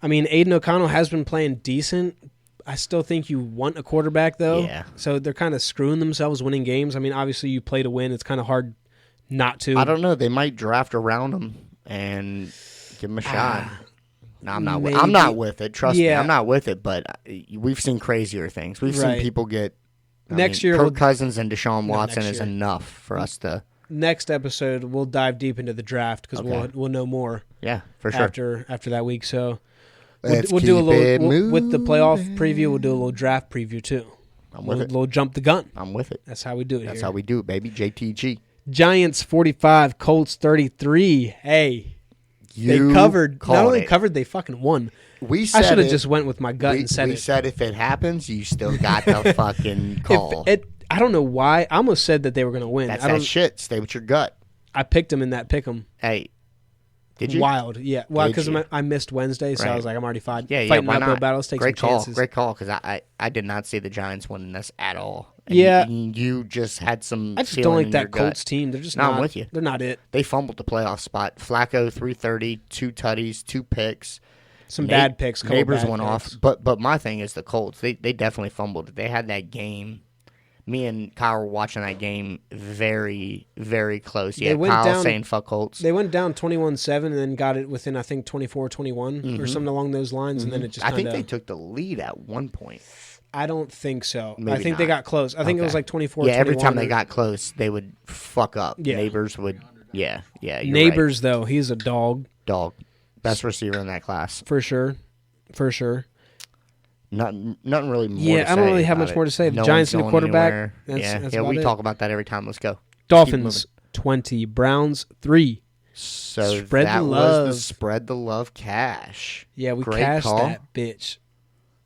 I mean, Aiden O'Connell has been playing decent. I still think you want a quarterback, though. Yeah. So they're kind of screwing themselves winning games. I mean, obviously you play to win. It's kind of hard not to. I don't know. They might draft around him and give him a shot. No, I'm not. I'm not with it. Trust me, I'm not with it. But we've seen crazier things. We've seen people get. Next year, Kirk Cousins and Deshaun Watson is enough for us to. Next episode, we'll dive deep into the draft because we'll know more. Yeah, for sure. After that week, so We'll do a little with the playoff preview. We'll do a little draft preview too. I'm with it. We'll jump the gun. I'm with it. That's how we do it. That's here. how we do it, baby. JTG. Giants 45, Colts 33. Hey, they covered. Not only covered, they fucking won. We said I should have just went with my gut and said it. We said if it happens, you still got the fucking call. I don't know why. I almost said that they were going to win. That's that shit. Stay with your gut. I picked them in that pick 'em. Hey, did you? Wild, yeah. Well, because I missed Wednesday, so I was like, I'm already fine. Yeah, fighting why uphill not? battles, take Great some call. chances. Great call, because I did not see the Giants winning this at all. And Yeah. you just had some. I just don't like that Colts team. They're just not. I'm with you. They're not it. They fumbled the playoff spot. Flacco 330, 2 tutties, 2 picks. Some bad picks. Neighbors went off, but my thing is the Colts. They definitely fumbled it. They had that game. Me and Kyle were watching that game very, very close. Yeah, Kyle saying fuck Colts. They went down 21-7 and then got it within, I think, 24-21 or something along those lines, and then it just I think they took the lead at one point. I don't think so. Maybe I think they not. got close. I think it was like 24-21. Yeah, every time they got close, they would fuck up. Yeah. Neighbors would. Yeah. You're Neighbors, though, he's a dog. Dog. Best receiver in that class. For sure. Nothing really more to say. I don't really have about much it. more to say. The No Giants one's need a going quarterback. anywhere. That's we about talk about that every time. Let's go. Dolphins 20, Browns 3. So Spread that the was love. the spread the love cash. Yeah, we Great cashed call. that bitch.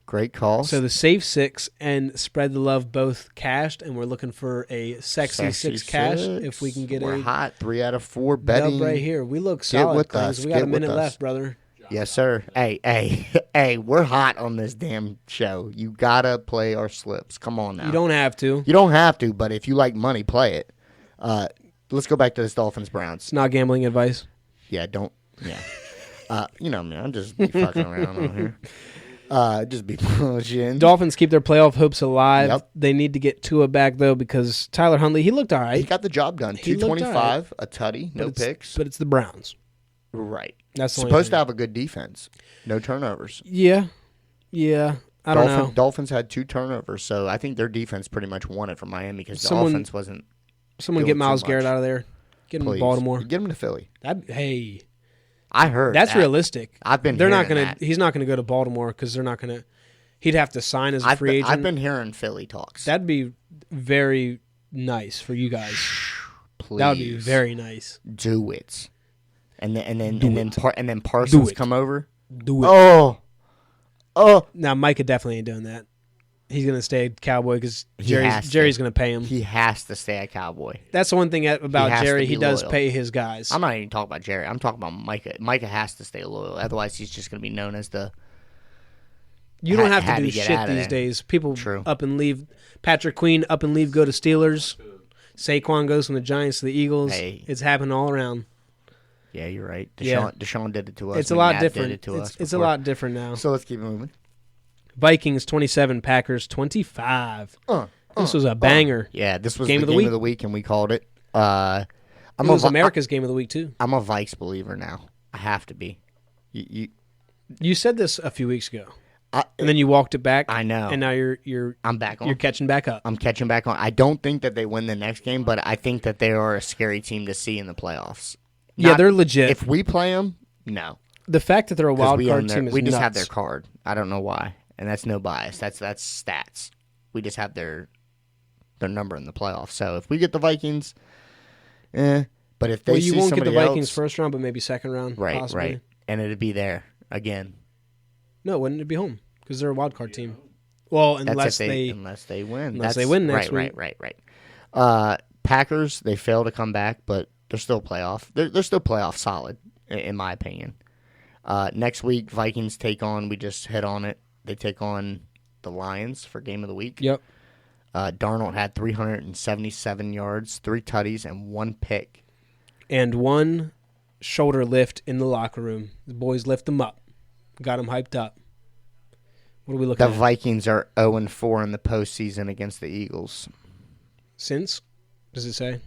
Great call. So the safe 6 and spread the love both cashed, and we're looking for a sexy 6 cash if we can get We're a hot. 3 out of 4 betting. dub right here. We look solid, with Clings. us. We got Get a with minute us. left, brother. Yes, sir. Hey, we're hot on this damn show. You gotta play our slips. Come on now. You don't have to. You don't have to, but if you like money, play it. Let's go back to this Dolphins Browns. It's not gambling advice. Yeah, don't. Yeah. You know me. I'm just be fucking around on here. Just be bullshitting. Dolphins keep their playoff hopes alive. Yep. They need to get Tua back, though, because Tyler Huntley, he looked all right. He got the job done. He looked 225, a tutty, no picks. But it's the Browns. Right. That's the only supposed to thing. have a good defense. No turnovers. Yeah. I don't know. Dolphins had 2 turnovers, so I think their defense pretty much won it from Miami because the offense wasn't. Someone doing get too Myles much. Garrett out of there. Get him Please. to Baltimore. Get him to Philly. Hey, I heard that's that. realistic. I've been. They're not hearing gonna. that. He's not gonna go to Baltimore because they're not gonna. He'd have to sign as a free agent. I've been hearing Philly talks. That'd be very nice for you guys. Please. That would be very nice. Do it. And then Parsons come over. Do it. Oh. Now Micah definitely ain't doing that. He's gonna stay Cowboy because has Jerry's to. gonna pay him. He has to stay a Cowboy. That's the one thing about has Jerry. to He be does loyal. pay his guys. I'm not even talking about Jerry. I'm talking about Micah. Micah has to stay loyal. Otherwise, he's just going to be known as the. You don't have had to do to get shit out of these there. days. People True. up and leave. Patrick Queen up and leave, go to Steelers. Saquon goes from the Giants to the Eagles. Hey. It's happening all around. Yeah, you're right. Yeah. Deshaun did it to us. It's a lot McNabb different. Did it to us It's a lot different now. So let's keep it moving. Vikings 27, Packers 25. This was a banger. Yeah, this was Game the of the game week. of the week, and we called it. It was America's game of the week, too. I'm a Vikes believer now. I have to be. You said this a few weeks ago, and then you walked it back. I know. And now you're I'm back on. You're catching back up. I'm catching back on. I don't think that they win the next game, but I think that they are a scary team to see in the playoffs. Yeah, they're legit. If we play them, no. The fact that they're a wild card team is we just nuts. have their card. I don't know why, and that's no bias. That's stats. We just have their number in the playoffs. So if we get the Vikings, but if they you won't get the somebody Vikings else, first round, but maybe second round, right, possibly. right, and it'd be there again. No, wouldn't it be home? Because they're a wild card team. Well, unless they win. Unless they win next week. Right. Packers, they fail to come back, but they're still playoff. They're still playoff solid, in my opinion. Next week, Vikings take on. We just hit on it. They take on the Lions for game of the week. Yep. Darnold had 377 yards, 3 tutties, and 1 pick. And 1 shoulder lift in the locker room. The boys lift them up. Got them hyped up. What are we looking The at? Vikings are 0-4 in the postseason against the Eagles. Since? Does it say?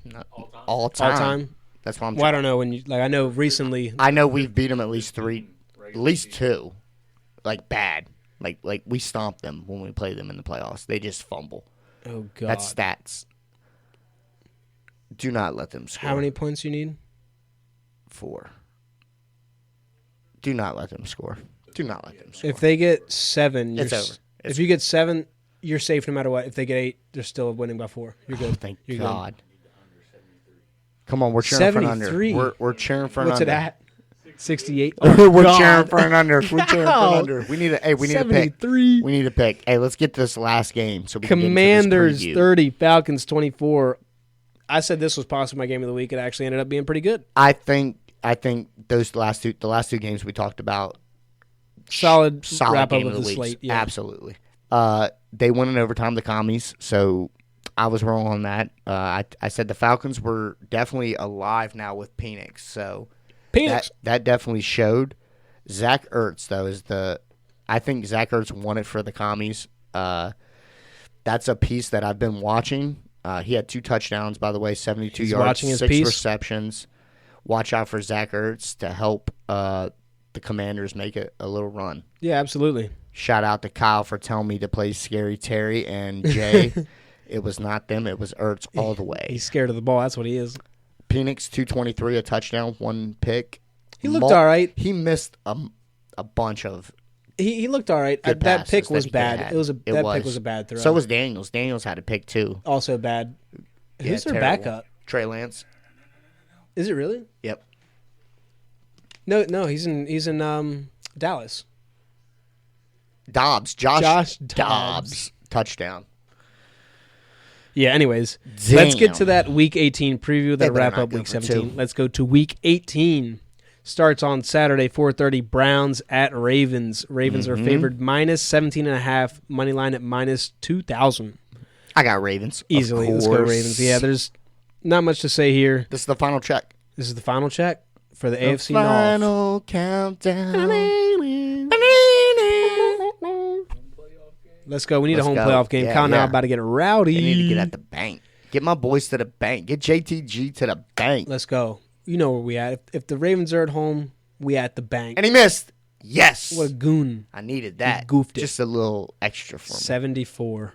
All time. All time? That's what I'm Well, I don't know. I know recently. I know we've beat them at least 3, at least 2. Like, bad. Like we stomp them when we play them in the playoffs. They just fumble. Oh, God. That's stats. Do not let them score. How many points you need? 4. Do not let them score. Do not let them score. If they get 7, It's over. If you get 7, you're safe no matter what. If they get 8, they're still winning by 4. You're good. Thank You're God. Come on, we're cheering for an under. 73. We're cheering for an What's under. it at? 68. We're God. cheering for an under. We're cheering for an under. We need a pick. 73. We need a pick. Hey, let's get to this last game so we Commanders can get into this preview. 30, Falcons 24. I said this was possibly my game of the week. It actually ended up being pretty good. I think the last two games we talked about, Solid wrap up game of the week. slate. Yeah. Absolutely. They won in overtime, the commies, so I was wrong on that. I said the Falcons were definitely alive now with Penix, so that definitely showed. Zach Ertz, though, I think Zach Ertz won it for the commies. That's a piece that I've been watching. He had 2 touchdowns, by the way, 72 yards, 6 receptions. Watch out for Zach Ertz to help the Commanders make a little run. Yeah, absolutely. Shout out to Kyle for telling me to play Scary Terry and Jay. It was not them. It was Ertz all the way. He's scared of the ball. That's what he is. Penix, 223, a touchdown, 1 pick. He looked all right. He missed a bunch of He looked all right. good That pick passes was that he bad. had. Pick was a bad throw. So was Daniels. Daniels had a pick, too. Also bad. Yeah, Who's their terrible. backup? Trey Lance. Is it really? Yep. No, he's in Dallas. Dobbs. Josh Dobbs. Touchdown. Yeah, anyways. Damn. Let's get to that Week 18 preview They that better wrap not up go Week for 17. 2. Let's go to Week 18. Starts on Saturday, 4:30. Browns at Ravens. Ravens are favored minus 17.5. Money line at minus 2,000. I got Ravens. Easily. Let's go Ravens. Yeah, there's not much to say here. This is the final check. This is the final check for the AFC Final North. countdown. Let's go. We need a Let's home go. playoff game. Yeah, Kyle now yeah. about to get rowdy. They need to get at the bank. Get my boys to the bank. Get JTG to the bank. Let's go. You know where we at. If the Ravens are at home, we at the bank. And he missed. Yes. What a goon. I needed that. He goofed it. Just a little extra for me. 74.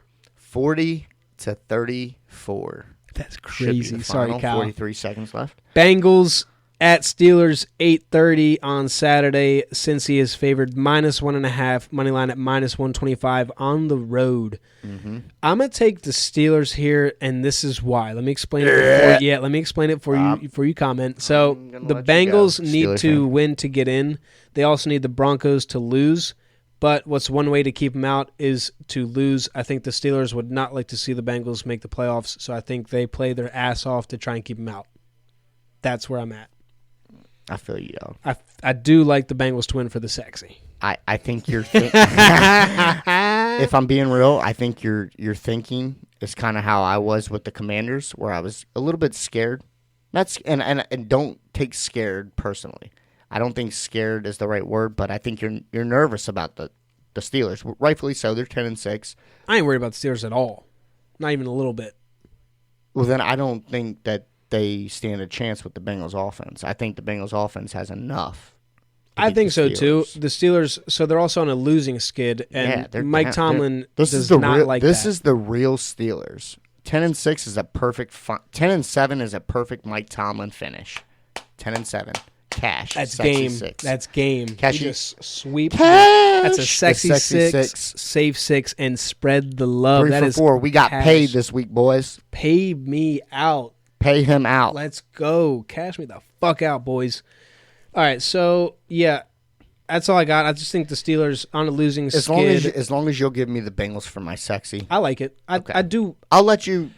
40-34. That's Should be crazy. the Sorry, final. Kyle. 43 seconds left. Bengals at Steelers, 8:30 on Saturday. Cincy is favored minus 1.5. Money line at minus 125 on the road. Mm-hmm. I'm going to take the Steelers here, and this is why. Let me explain it before, let me explain it for you before you comment. So gonna the let you Bengals go, need Steelers to fan. win to get in. They also need the Broncos to lose. But what's one way to keep them out is to lose. I think the Steelers would not like to see the Bengals make the playoffs, so I think they play their ass off to try and keep them out. That's where I'm at. I feel you, dog. I do like the Bengals to win for the sexy. I think you're if I'm being real, I think your thinking is kind of how I was with the Commanders, where I was a little bit scared That's and don't take scared personally. I don't think scared is the right word, but I think you're nervous about the Steelers. Rightfully so. They're 10-6. I ain't worried about the Steelers at all. Not even a little bit. Well, then I don't think that they stand a chance with the Bengals offense. I think the Bengals offense has enough. I think so too. The Steelers, so they're also on a losing skid, and Mike Tomlin does not like that. This is the real Steelers. 10-6 is a perfect. 10-7 is a perfect Mike Tomlin finish. 10-7, cash. That's sexy game. 6. That's game. Cash. You just sweep. Cash. That's a sexy 6, safe 6, and spread the love. 3 that for is 4. We got cash. paid this week, boys. Pay me out. Pay him out. Let's go. Cash me the fuck out, boys. All right, so, yeah, that's all I got. I just think the Steelers on a losing skid. As long as you'll give me the Bengals for my sexy. I like it. I do. I'll let you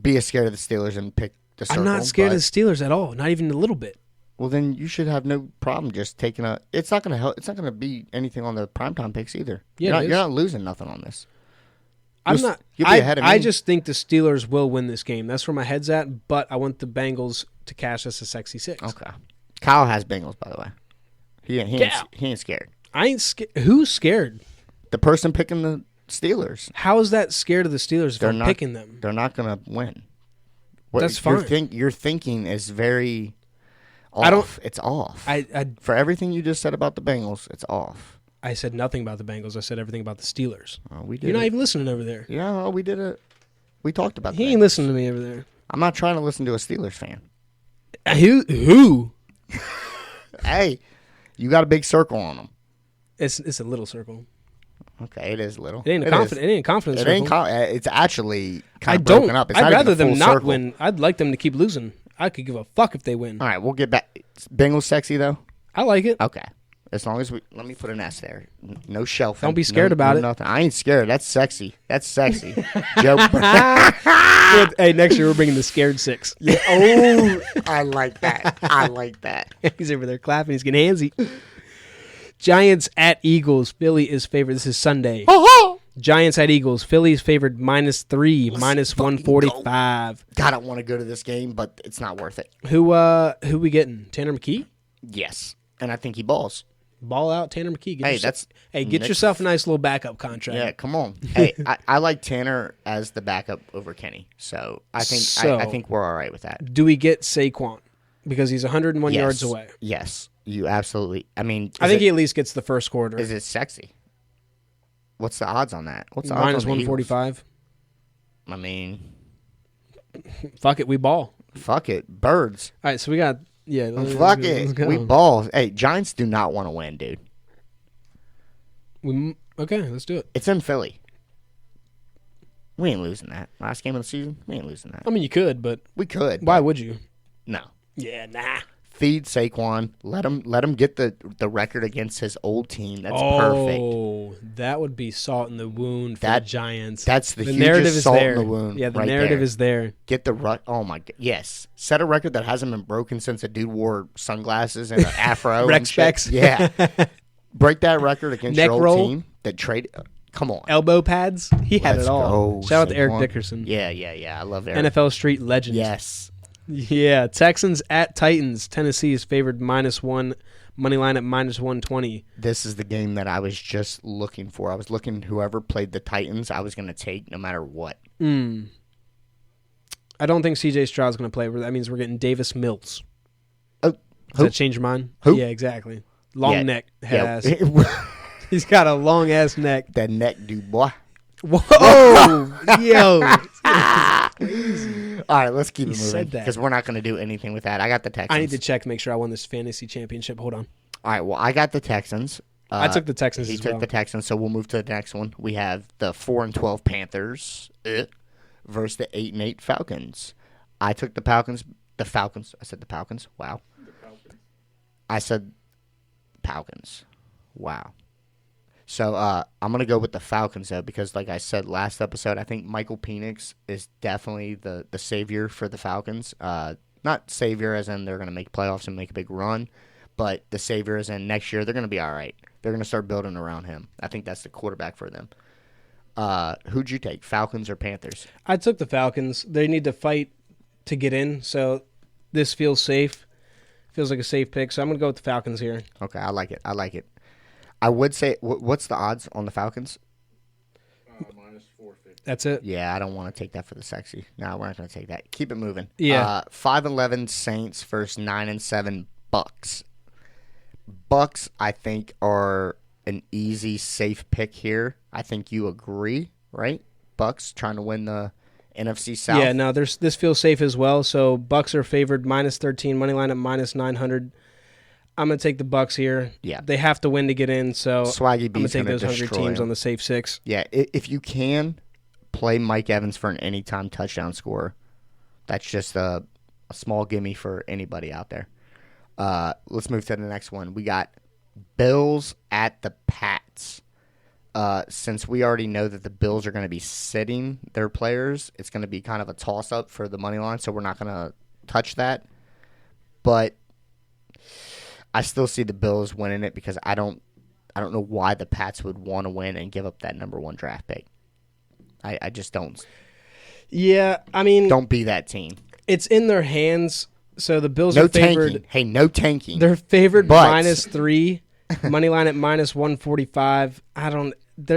be scared of the Steelers and pick the circle. I'm not scared of the Steelers at all, not even a little bit. Well, then you should have no problem just taking a. It's not going to help. It's not going to be anything on the primetime picks either. Yeah, you're not losing nothing on this. I'm not. You'll be ahead of me. I just think the Steelers will win this game. That's where my head's at. But I want the Bengals to cash us a sexy 6. Okay. Kyle has Bengals, by the way. He ain't scared. I ain't scared. Who's scared? The person picking the Steelers. How is that scared of the Steelers if I'm picking them? They're not going to win. That's fine. Your thinking is very off. It's off. For everything you just said about the Bengals, it's off. I said nothing about the Bengals. I said everything about the Steelers. Oh, we did. You're not even listening over there. Yeah, we did it. We talked about that. He ain't listening to me over there. I'm not trying to listen to a Steelers fan. Who? Hey, you got a big circle on them. It's a little circle. Okay, it is little. It ain't a confidence circle. It's actually kind of broken up. It's I'd not rather even a them full not circle. win. I'd like them to keep losing. I could give a fuck if they win. All right, we'll get back. Bengals sexy though. I like it. Okay, as long as let me put an S there. No shelf. Don't be scared about it. Nothing. I ain't scared. That's sexy. Joe. Hey, next year we're bringing the scared 6. Yeah. Oh, I like that. He's over there clapping. He's getting handsy. Giants at Eagles. Philly is favored. This is Sunday. Giants at Eagles. Philly's favored -3, -145. God, I want to go to this game, but it's not worth it. Who we getting? Tanner McKee? Yes, and I think he balls. Ball out, Tanner McKee. Get Nick, yourself a nice little backup contract. Yeah, come on. Hey, I like Tanner as the backup over Kenny, so I think we're all right with that. Do we get Saquon because he's 101 yards away? Yes, you absolutely. I mean, I think he at least gets the first quarter. Is it sexy? What's the odds on that? What's the odds on -145? I mean, fuck it, we ball. Fuck it, birds. All right, so we got fuck it, we ball. Hey, Giants do not want to win, dude. Okay, let's do it. It's in Philly. We ain't losing that. Last game of the season, we ain't losing that. I mean, you could, but we could. Why would you? No. Yeah, nah. Feed Saquon. Let him get the record against his old team. That's perfect. Oh, that would be salt in the wound for the Giants. That's the hugest salt in the wound. Yeah, the narrative is there. Get the oh my god, yes. Set a record that hasn't been broken since a dude wore sunglasses and an afro. Rec specs. Yeah. Break that record against Neck your old roll. team that traded. Come on. Elbow pads. He had it all. Go, Shout out to Saquon. Eric Dickerson. Yeah. I love Eric. NFL Street legend. Yes. Yeah, Texans at Titans. Tennessee is favored -1. Money line at -120. This is the game that I was just looking for. I was looking whoever played the Titans, I was going to take no matter what. I don't think C.J. Stroud's going to play. That means we're getting Davis Mills. Oh, does that change your mind? Who? Yeah, exactly. Long neck, head ass. Yeah. He's got a long ass neck. That neck, dude, boy. Whoa, yo. All right, let's keep it moving said that. because we're not going to do anything with that. I got the Texans. I need to check, make sure I won this fantasy championship. Hold on. All right, well, I got the Texans. I took the Texans He as took well. the Texans, so we'll move to the next one. We have the 4-12 Panthers versus the 8-8 Falcons. I took the Falcons. I said the Falcons. Wow. I said Falcons. Wow. So I'm going to go with the Falcons, though, because like I said last episode, I think Michael Penix is definitely the savior for the Falcons. Not savior as in they're going to make playoffs and make a big run, but the savior as in next year they're going to be all right. They're going to start building around him. I think that's the quarterback for them. Who'd you take, Falcons or Panthers? I took the Falcons. They need to fight to get in, so this feels safe. Feels like a safe pick, so I'm going to go with the Falcons here. Okay, I like it. I would say, what's the odds on the Falcons? Minus 450. That's it? Yeah, I don't want to take that for the sexy. No, we're not going to take that. Keep it moving. Yeah. 5-11 Saints versus 9-7 Bucks. Bucks, I think, are an easy, safe pick here. I think you agree, right? Bucks trying to win the NFC South. Yeah, no, this feels safe as well. So Bucks are favored minus 13, money line at minus 900. I'm going to take the Bucks here. Yeah. They have to win to get in, so Swaggy I'm going to B's take those hungry destroy teams him. on the safe 6. Yeah, if you can play Mike Evans for an anytime touchdown scorer, that's just a small gimme for anybody out there. Let's move to the next one. We got Bills at the Pats. Since we already know that the Bills are going to be sitting their players, it's going to be kind of a toss-up for the money line, so we're not going to touch that. But I still see the Bills winning it because I don't know why the Pats would want to win and give up that number 1 draft pick. I just don't. Yeah, I mean, Don't be that team. it's in their hands. So the Bills No are favored. tanking. Hey, no tanking. They're favored But- minus 3, money line at minus 145.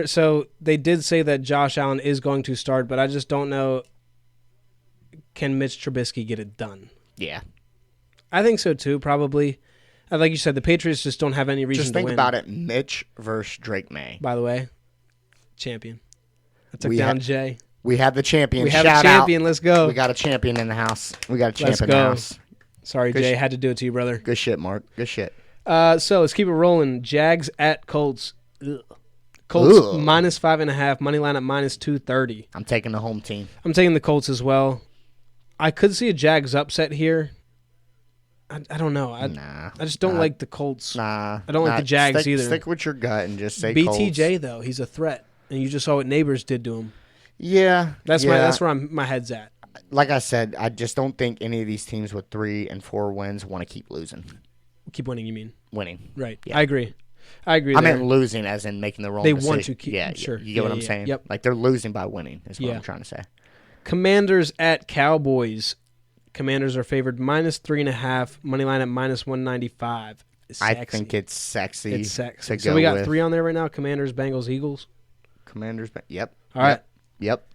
So they did say that Josh Allen is going to start, but I just don't know. Can Mitch Trubisky get it done? Yeah. I think so too, probably. Like you said, the Patriots just don't have any reason Just to think win. about it. Mitch versus Drake May. By the way, champion. I took We down ha- Jay. We have the champion. We have Shout a champion. Out. Let's go. We got a champion in the house. We got a Let's champion in the go. house. Sorry, Good Jay. sh- Had to do it to you, brother. Good shit, Mark. Good shit. So let's keep it rolling. Jags at Colts. Ugh. Colts Ugh. minus 5.5. Money line at minus 230. I'm taking the home team. I'm taking the Colts as well. I could see a Jags upset here. I don't know. I just don't like the Colts. Nah. I don't like the Jags either. Stick with your gut and just say BTJ Colts. though, he's a threat, and you just saw what Neighbors did to him. Yeah. That's yeah. where my head's at. Like I said, I just don't think any of these teams with 3 and 4 wins want to keep losing. Keep winning, you mean? Winning. Right. Yeah. I agree. I there. meant losing as in making the wrong They decision. want to keep. Yeah, sure. You get what I'm yeah. saying? Yep. Like they're losing by winning is what Yeah. I'm trying to say. Commanders at Cowboys. Commanders are favored minus 3.5. Money line at minus 195. I think it's sexy. It's sexy. To So go we got with 3 on there right now. Commanders, Bengals, Eagles. Commanders. Yep. All right. Yep.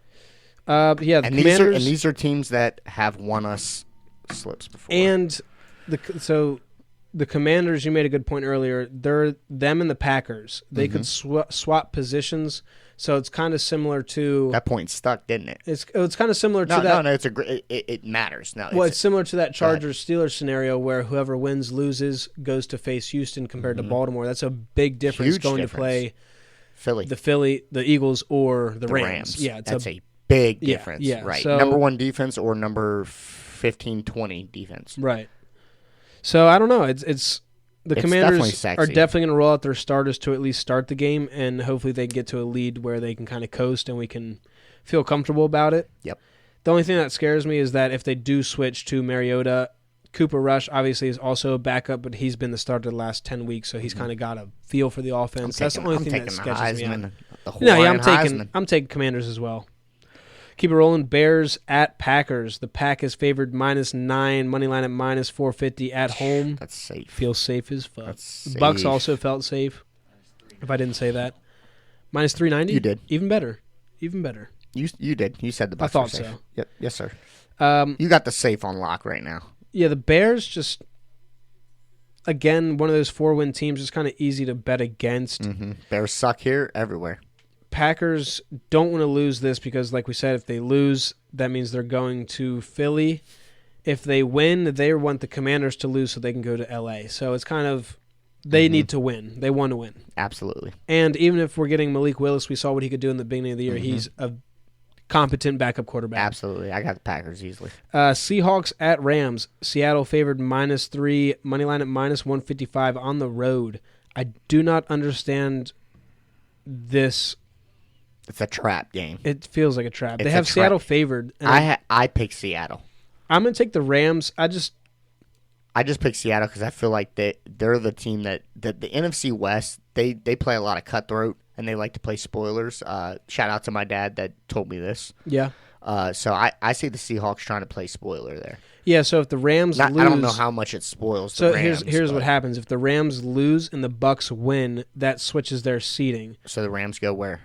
Yeah, the And Commanders. these are teams that have won us slips before. And the Commanders, you made a good point earlier. They're them and the Packers. They could swap positions, so it's kind of similar to. that point stuck, didn't it? It's kind of similar to No, that. no, it's a great. It matters. No, Well, it's similar to that Chargers-Steelers scenario where whoever wins loses goes to face Houston compared to Baltimore. That's a big difference Huge going difference. to play Philly, the Eagles, or the the Rams. Yeah, that's a big Yeah, difference. yeah, Right. so- Number 1 defense or number 15-20 defense. right. So I don't know. It's the It's definitely Commanders sexy. are definitely going to roll out their starters to at least start the game, and hopefully they get to a lead where they can kind of coast and we can feel comfortable about it. Yep. The only thing that scares me is that if they do switch to Mariota, Cooper Rush obviously is also a backup, but he's been the starter the last 10 weeks, so he's kind of got a feel for the offense. That's the only thing that sketches me out. I'm taking Commanders as well. Keep it rolling. Bears at Packers. The Pack is favored minus 9. Money line at minus 450 at home. That's safe. Feels safe as fuck. That's safe. Bucks also felt safe. If I didn't say that, minus 390. You did. Even better. Even better. You did. You said the Bucks thought were safe. so. Yep. Yes, sir. Um, You got the safe on lock right now. yeah, the Bears just again one of those 4-win teams. It's kind of easy to bet against. Bears suck here everywhere. Packers don't want to lose this because, like we said, if they lose, that means they're going to Philly. If they win, they want the Commanders to lose so they can go to L.A. So it's kind of they need to win. They want to win. Absolutely. And even if we're getting Malik Willis, we saw what he could do in the beginning of the year. He's a competent backup quarterback. Absolutely. I got the Packers easily. Seahawks at Rams. Seattle favored minus 3. Money line at minus 155 on the road. I do not understand this. It's a trap game. It feels like a trap. It's They a have trap. Seattle favored. And I pick Seattle. I'm going to take the Rams. I just pick Seattle because I feel like they're the team that the NFC West, they play a lot of cutthroat and they like to play spoilers. Shout out to my dad that told me this. yeah. So I see the Seahawks trying to play spoiler there. Yeah, so if the Rams lose... I don't know how much it spoils the Rams. So here's what happens. If the Rams lose and the Bucks win, that switches their seeding. So the Rams go where?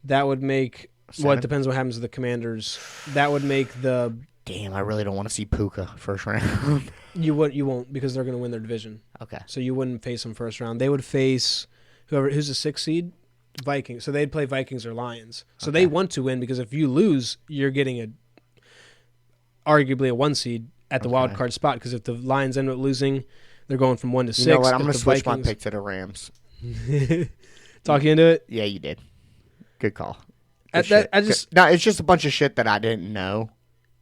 That would make... 7? Well, it depends what happens to the Commanders. That would make the... Damn, I really don't want to see Puka first round. You won't because they're going to win their division. Okay. So you wouldn't face them first round. They would face who's the 6th seed? Vikings. So they'd play Vikings or Lions. So they want to win because if you lose, you're getting arguably a 1 seed at the wild card spot because if the Lions end up losing, they're going from 1 to 6. You know what? I'm going to switch my pick to the Rams. Talk you into it? Yeah, you did. Good call. No, it's just a bunch of shit that I didn't know.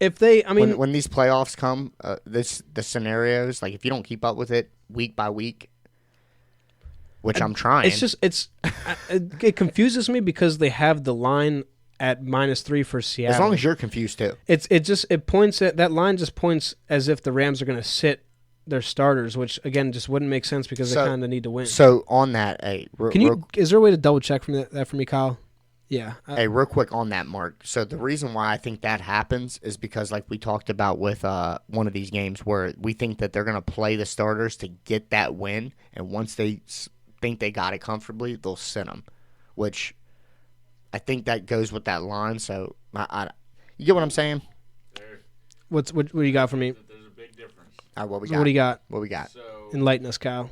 If they, I mean, when these playoffs come, the scenarios, like if you don't keep up with it week by week, which I'm trying. It's just it confuses me because they have the line at -3 for Seattle. As long as you're confused too. It points at that line just points as if the Rams are going to sit their starters, which again just wouldn't make sense because they kind of need to win. So on that, is there a way to double check from that for me, Kyle? Yeah. Hey, real quick on that, Mark. So the reason why I think that happens is because, like we talked about with one of these games, where we think that they're going to play the starters to get that win, and once they think they got it comfortably, they'll sit them, which I think that goes with that line. So you get what I'm saying? What do you got for me? There's a big difference. All right, what do you got? What we got? So enlighten us, Kyle.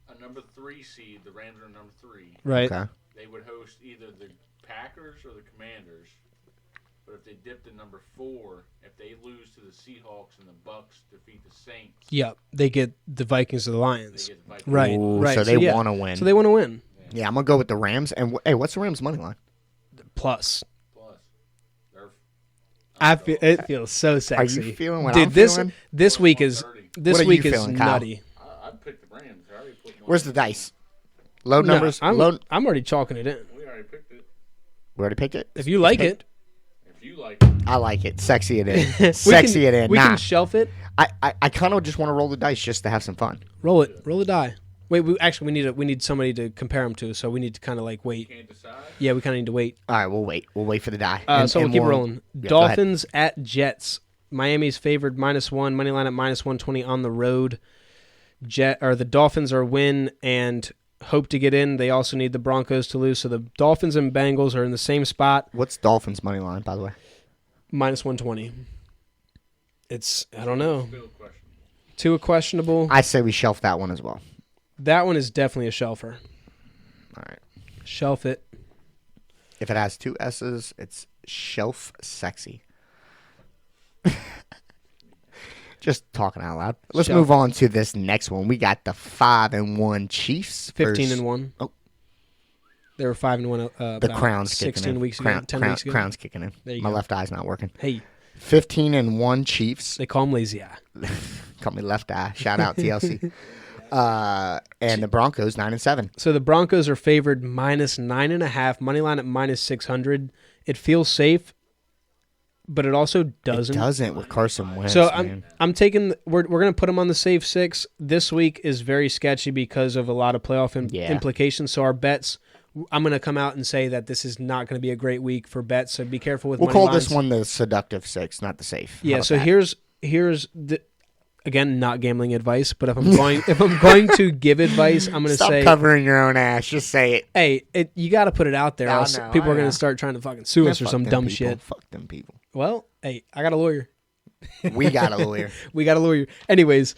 A number 3 seed, the Rams are number 3. Right. Okay. They would host either the Packers or the Commanders. But if they dip to number 4, if they lose to the Seahawks and the Bucks defeat the Saints, Yep, they get the Vikings or the Lions. they get the Vikings. Right, Ooh, right. So they want to win. So they want to win. Yeah, I'm gonna go with the Rams. And hey, what's the Rams money line? Plus. They're it feels so sexy. Are you feeling what Dude, I'm feeling? this week is What are you feeling, Kyle? nutty. I picked the Rams. I already put Where's the dice? Low numbers. I'm Low. already chalking it in. We already picked it. We already picked it. If you like it, If you like it. I like it. Sexy it in. Sexy it in. We Nah. can shelf it. I kind of just want to roll the dice just to have some fun. Roll it. Roll the die. Wait, we need somebody to compare them to, so we need to kind of like wait. Can't decide. Yeah, we kind of need to wait. All right, we'll wait. We'll wait for the die. So we'll keep rolling. Yeah, Dolphins at Jets. Miami's favored -1. Money line at -120 on the road. The Dolphins are win and hope to get in. They also need the Broncos to lose. So the Dolphins and Bengals are in the same spot. What's Dolphins money line, by the way? -120. It's, I don't know. Still questionable. Too questionable. I say we shelf that one as well. That one is definitely a shelfer. All right. Shelf it. If it has 2 S's, it's shelf sexy. Just talking out loud. Let's Shelf. move on to this next one. We got the 5-1 Chiefs. 15-1. Oh. They were 5-1. The crown's 16 kicking in. weeks ago. 10 weeks ago. Crown's kicking in. There you My go. left eye's not working. Hey, 15-1 Chiefs. they call him lazy eye. Call me left eye. Shout out TLC. And the Broncos 9-7. So the Broncos are favored -9.5. Money line at -600. It feels safe, but it also doesn't. It doesn't with Carson Wentz. So man. I'm taking. We're going to put them on the safe 6. This week is very sketchy because of a lot of playoff implications. So our bets. I'm going to come out and say that this is not going to be a great week for bets. So be careful with. We'll money call lines. this one the seductive 6, not the safe. Yeah. How about So that? here's the. Again, not gambling advice, but if I'm going to give advice, I'm going to Stop say, covering your own ass. Just say it. hey, you got to put it out there, I else know, people I are going know. to start trying to fucking sue us or Fuck some them dumb people. shit. Fuck them people. Well, hey, I got a lawyer. We got a lawyer. We got a lawyer. Anyways,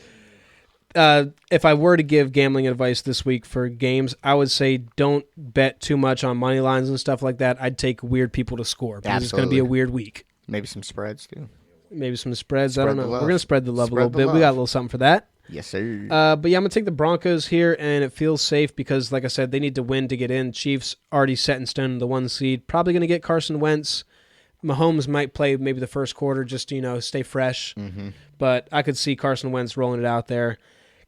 if I were to give gambling advice this week for games, I would say don't bet too much on money lines and stuff like that. I'd take weird people to score because it's going to be a weird week. Maybe some spreads too. Maybe some spreads. I Spread don't the know. love. We're going to spread the love Spread a little the bit. love. We got a little something for that. Yes, sir. But yeah, I'm going to take the Broncos here, and it feels safe because, like I said, they need to win to get in. Chiefs already set in stone in the 1 seed. Probably going to get Carson Wentz. Mahomes might play maybe the first quarter just to, stay fresh. Mm-hmm. But I could see Carson Wentz rolling it out there.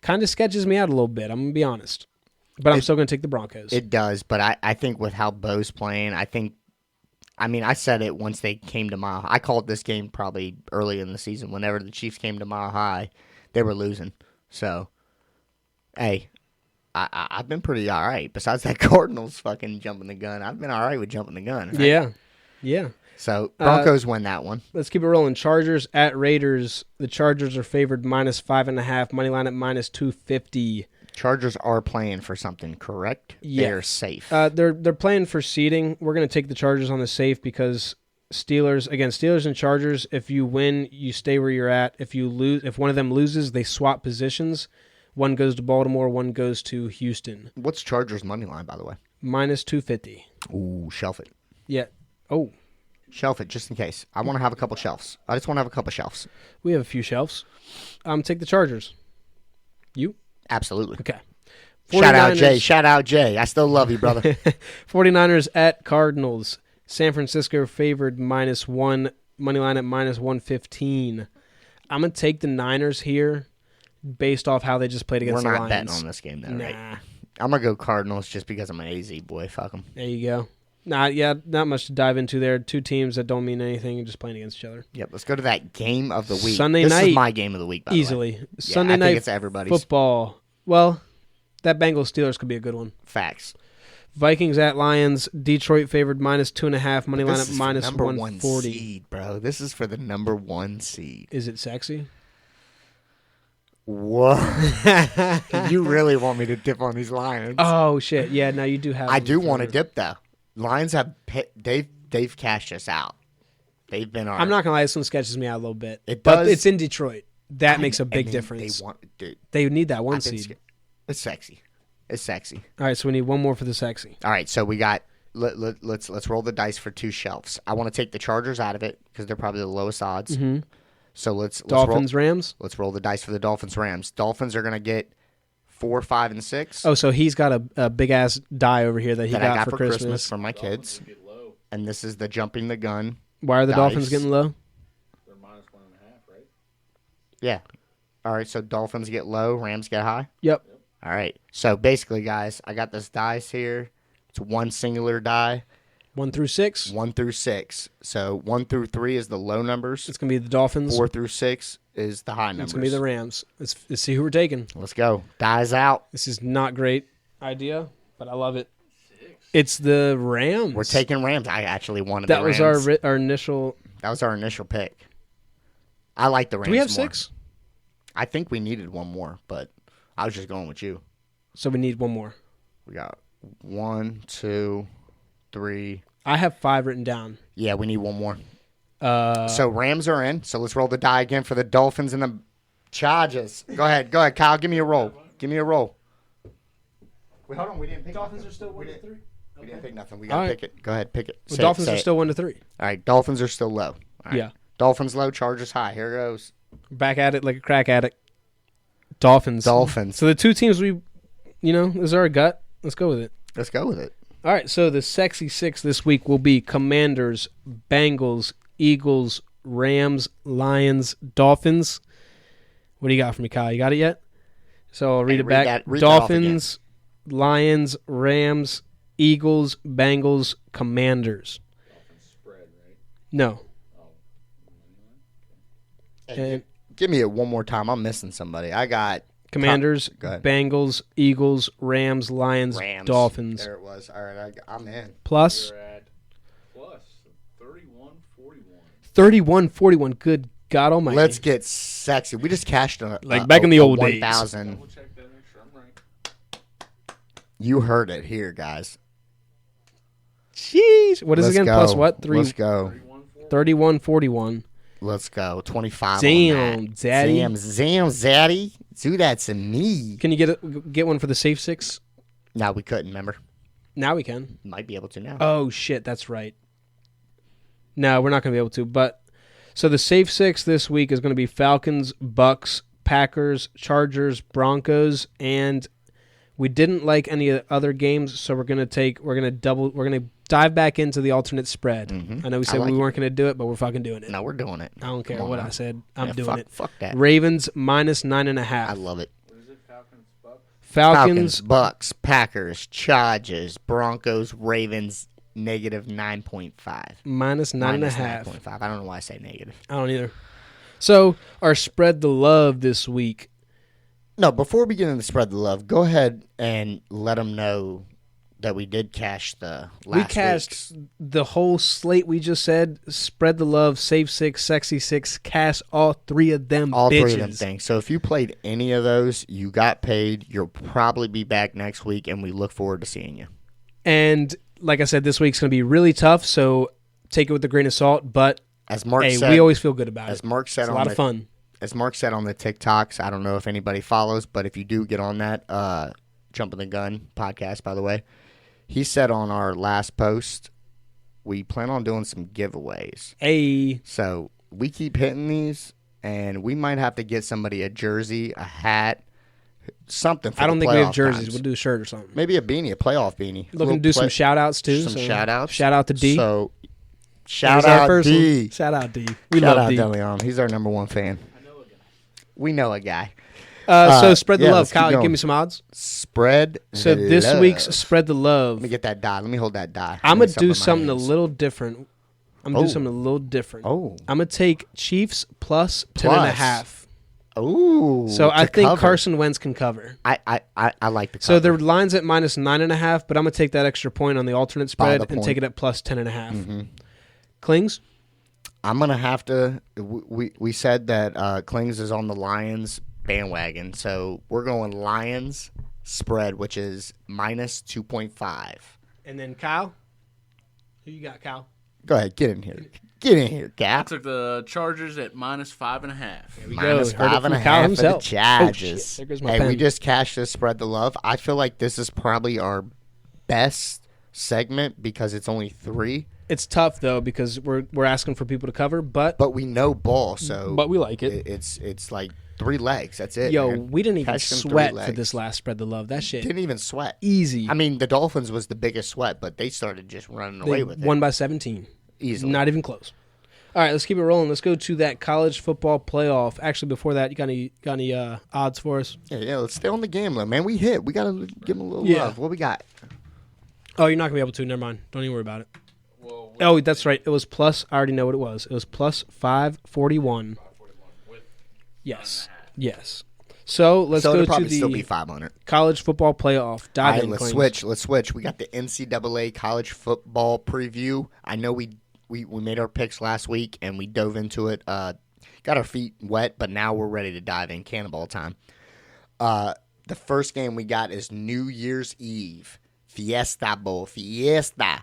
Kind of sketches me out a little bit, I'm going to be honest. But I'm still going to take the Broncos. It does, but I think with how Bo's playing, I said it once they came to Mile High. I called this game probably early in the season. Whenever the Chiefs came to Mile High, they were losing. So, hey, I've been pretty all right. Besides that Cardinals fucking jumping the gun, I've been all right with jumping the gun. Right? Yeah. Yeah. So Broncos win that one. Let's keep it rolling. Chargers at Raiders. The Chargers are favored -5.5. Money line at -250. Chargers are playing for something, correct? Yeah. They're safe. They're playing for seeding. We're going to take the Chargers on the safe because Steelers and Chargers, if you win, you stay where you're at. If you lose, if one of them loses, they swap positions. One goes to Baltimore, one goes to Houston. What's Chargers money line, by the way? -250. Ooh, shelf it. Yeah. Oh, Shelf it just in case. I want to have a couple shelves. I just want to have a couple shelves. we have a few shelves. Take the Chargers. You? Absolutely. Okay. Shout out 49ers Jay. Shout out Jay. I still love you, brother. 49ers at Cardinals. San Francisco favored -1. Money line at -115. I'm going to take the Niners here based off how they just played against We're the not Lions. betting on this game, though, Nah. right? I'm going to go Cardinals just because I'm an AZ boy. Fuck them. There you go. Not much to dive into there. Two teams that don't mean anything and just playing against each other. Yep, let's go to that game of the week. Sunday this night. is my game of the week, by the way. Easily. Sunday I night think it's everybody's. football. Well, that Bengals-Steelers could be a good one. Facts. Vikings at Lions. Detroit favored -2.5. Money line This at is for number one -140. seed, bro. This is for the number 1 seed. Is it sexy? Whoa. You really want me to dip on these Lions? Oh, shit. Yeah, now you do have I them do want to for- dip, though. Lions have they've cashed us out. They've been our. I'm not going to lie. This one sketches me out a little bit. It But does. it's in Detroit. That makes a I big mean, difference. They want, dude. They need that I one think seed. It's sexy. It's sexy. All right, so we need one more for the sexy. All right, so we got. Let's roll the dice for 2 shelves. I want to take the Chargers out of it because they're probably the lowest odds. Mm-hmm. So let's Dolphins, roll, Rams. Let's roll the dice for the Dolphins Rams. Dolphins are gonna get 4, 5, and 6. Oh, so he's got a big ass die over here that he that I got for Christmas. for my kids. Get low. And this is the jumping the gun. Why are the dice. Dolphins getting low? They're -1.5, right? Yeah. All right, so Dolphins get low, Rams get high. Yep. All right. So basically, guys, I got this dice here. It's one singular die, 1 through 6. 1 through 6. So 1 through 3 is the low numbers. It's gonna be the Dolphins. 4 through 6 is the high numbers. It's gonna be the Rams. Let's see who we're taking. Let's go. Dies out. This is not great idea, but I love it. It's the Rams. We're taking Rams. I actually wanted That the was Rams. our initial. That was our initial pick. I like the Rams Do we have more. 6? I think we needed one more, but I was just going with you. So we need one more. We got 1, 2, 3. I have 5 written down. Yeah, we need one more. Uh, So Rams are in. So let's roll the die again for the Dolphins and the Chargers. Go ahead, Kyle. Give me a roll. Give me a roll. Wait, hold on. We didn't pick. Dolphins nothing. are still 1 We to didn't- 3. We didn't pick nothing. We All gotta right. pick it. Go ahead, pick it. The Say it, Dolphins say are it. still 1 to 3. All right, Dolphins are still low. All right. Yeah. Dolphins low, Chargers high. Here goes. Back at it like a crack addict. Dolphins. Dolphins. So the two teams is our gut. Let's go with it. Let's go with it. All right, so the sexy 6 this week will be Commanders, Bengals, Eagles, Rams, Lions, Dolphins. What do you got for me, Kyle? You got it yet? So I'll read Hey, it read back. that- read that off Dolphins, Lions, Rams, Eagles, Bengals, Commanders. Spread, right? No. Oh. And Give me it one more time. I'm missing somebody. I got Commanders, Go ahead. Bengals, Eagles, Rams, Lions, Rams. Dolphins. There it was. All right, I'm in. Plus You're at plus 31-41. 31-41. Good God almighty. Let's get sexy. We just cashed a Like back in the old days. 1,000. Double check that, make sure I'm right. You heard it here, guys. Jeez. What is it Let's again? go. Plus what? Let's go. 31-41. Let's go. 25. Damn, on that. daddy. Damn, zaddy. Do that to me. Can you get one for the safe 6? No, we couldn't, remember? Now we can. Might be able to now. Oh, shit. That's right. No, we're not going to be able to. But so the safe 6 this week is going to be Falcons, Bucks, Packers, Chargers, Broncos, and we didn't like any other games, so we're going to dive back into the alternate spread. Mhm. I know we said I like we it. weren't going to do it, but we're fucking doing it. No, we're doing it. I don't care Come on what now. I said. I'm Yeah, doing it. Fuck that. Ravens -9.5. I love it. What is it? Falcons, Bucks? Falcons, Bucks, Packers, Chargers, Broncos, Ravens, -9.5. -9.5. -9.5. I don't know why I say negative. I don't either. So our spread the love this week. No, before we get into spread the love, go ahead and let them know that we did cash the last We cashed the whole slate we just said. Spread the love, save 6, sexy 6, cash all 3 of them all bitches. 3 of them things. So if you played any of those, you got paid. You'll probably be back next week, and we look forward to seeing you. And like I said, this week's going to be really tough, so take it with a grain of salt. But as Mark said, we always feel good about as it. Mark said, it's a lot of fun. As Mark said on the TikToks, I don't know if anybody follows, but if you do get on that, Jumping the Gun podcast, by the way, he said on our last post, we plan on doing some giveaways. Hey. So we keep hitting these, and we might have to get somebody a jersey, a hat, something for I don't the think we have playoff jerseys. times. We'll do a shirt or something. Maybe a beanie, a playoff beanie. Looking to do some shout-outs, too. Some shout-outs. Shout out to D. So, shout out D. Shout out D. We Shout love out D. DeLeon. He's our number 1 fan. We know a guy. So spread the yeah, love. let's keep Kyle, going. give me some odds. Spread So the this love. week's spread the love. Let me get that die. Let me hold that die. I'm Let going me to do in my something a hands. little different. I'm going to do something a little different. Oh. I'm going to take Chiefs plus 10.5. Ooh. So I to think cover. Carson Wentz can cover. I like the cover. So the line's at minus 9.5, but I'm going to take that extra point on the alternate spread and point. take it at plus 10.5. Mm-hmm. Clings? I'm going to have to we said that Clings is on the Lions bandwagon. So we're going Lions spread, which is minus 2.5. And then Kyle? Who you got, Kyle? Go ahead. Get in here. Get in here, I Cap. took the Chargers at minus 5.5. There we Minus go. Heard it 5.5 from Kyle for the himself. Chargers. Oh, shit. There goes my Hey, pen. we just cashed this spread the love. I feel like this is probably our best segment because it's only 3. It's tough, though, because we're asking for people to cover, but we know ball, so we like it. It's like 3 legs. That's it. Yo, man. we didn't even Catch them 3 sweat for legs. this last spread the love. That shit Didn't even sweat. easy. I mean, the Dolphins was the biggest sweat, but they started just running They away with won it by 17. easily. Not even close. All right, let's keep it rolling. Let's go to that college football playoff. Actually, before that, you got any odds for us? Yeah, let's stay on the gambler, man. We hit. We gotta give them a little Yeah. love. What we got? Oh, you're not gonna be able to. Never mind. Don't even worry about it. Well, Oh, that's right. It was plus. I already know what it was. It was plus 541. with Yes. Yes. So let's so go it'll to probably still the be 500. college football playoff. All Dive right, in, let's Clings. switch. Let's switch. We got the NCAA college football preview. I know we made our picks last week and we dove into it. Got our feet wet, but now we're ready to dive in. Cannonball time. The first game we got is New Year's Eve. Fiesta Bowl. Fiesta.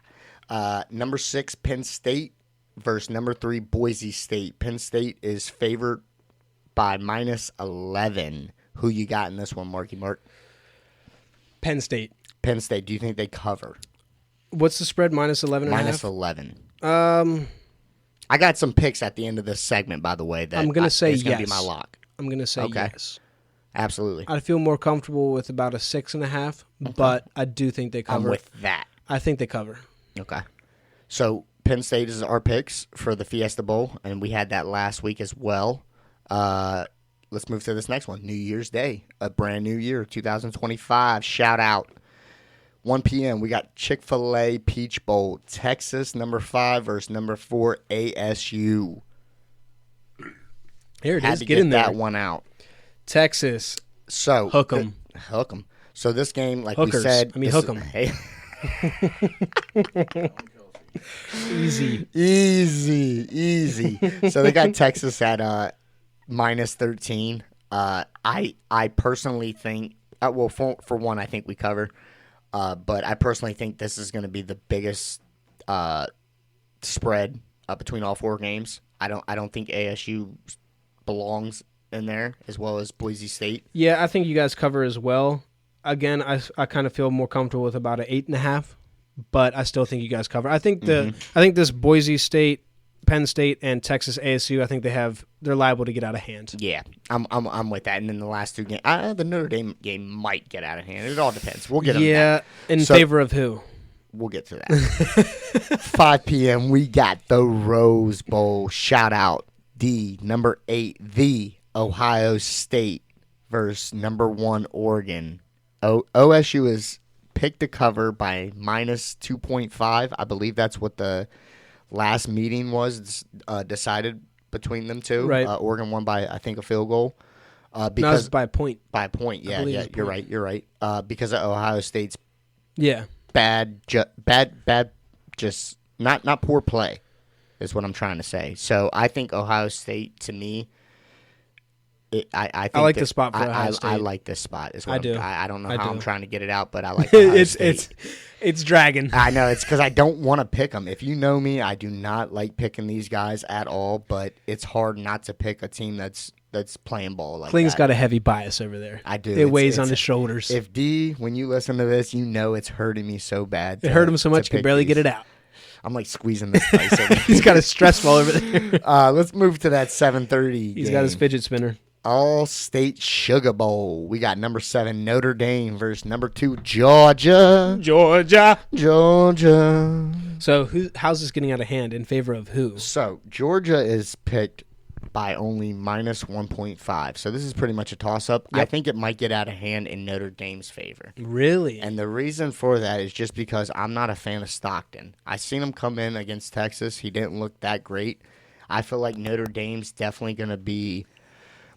Number 6, Penn State versus number 3, Boise State. Penn State is favored by minus 11. Who you got in this one, Marky Mark? Penn State. Penn State. Do you think they cover? What's the spread? Minus 11 and a Minus half? 11. Um, I got some picks at the end of this segment, by the way. That I'm gonna say is gonna yes. be my lock. I'm gonna say Okay. yes. Absolutely. I feel more comfortable with about a 6.5, but I do think they I'm cover. with that. I think they cover. Okay. So Penn State is our picks for the Fiesta Bowl, and we had that last week as well. Let's move to this next one. New Year's Day, a brand new year, 2025. Shout out. 1 p.m. We got Chick-fil-A Peach Bowl, Texas, number 5 versus number 4, ASU. Here it Had is. to Get get in there. that one out. Texas. So Hook 'em. Hook 'em. So this game, like Hookers. we said, I mean, this- hook 'em. Hey. Easy. Easy. So they got Texas at minus 13. I personally think, well, for one, I think we cover. But I personally think this is going to be the biggest spread between all 4 games. I don't think ASU belongs in there as well as Boise State. Yeah, I think you guys cover as well. Again, I kind of feel more comfortable with about an 8.5, but I still think you guys cover. I think I think this Boise State, Penn State, and Texas ASU, I think they're liable to get out of hand. Yeah, I'm with that. And then the last 2 games, the Notre Dame game might get out of hand. It all depends. We'll get them. Yeah, in So- favor of who? We'll get to that. 5 p.m. We got the Rose Bowl. Shout out D number 8, the Ohio State versus number 1 Oregon. OSU is picked to cover by minus 2.5. I believe that's what the last meeting was decided between them two. Right. Oregon won by, I think, a field goal. No, Because it's by a point. by a point, believe it's a you're point. right. Because of Ohio State's Yeah. bad, just not poor play is what I'm trying to say. So I think Ohio State, to me, I think I like the spot for Ohio State. I like this spot. Is what I do. I don't know how I'm trying to get it out, but I like Ohio Ohio State. It's dragging. I know. It's because I don't want to pick them. If you know me, I do not like picking these guys at all, but it's hard not to pick a team that's playing ball like Kling's that. got a heavy bias over there. I do. It weighs on his shoulders. If D, when you listen to this, you know it's hurting me so bad. It hurt him so much he could barely get it out. I'm like squeezing this place. He's got a stress ball over there. Let's move to that 7:30 He's got his fidget spinner. All-State Sugar Bowl. We got number 7 Notre Dame versus number 2 Georgia. So how's this getting out of hand in favor of who? So Georgia is picked by only minus 1.5. So this is pretty much a toss-up. Yep. I think it might get out of hand in Notre Dame's favor. Really? And the reason for that is just because I'm not a fan of Stockton. I seen him come in against Texas. He didn't look that great. I feel like Notre Dame's definitely going to be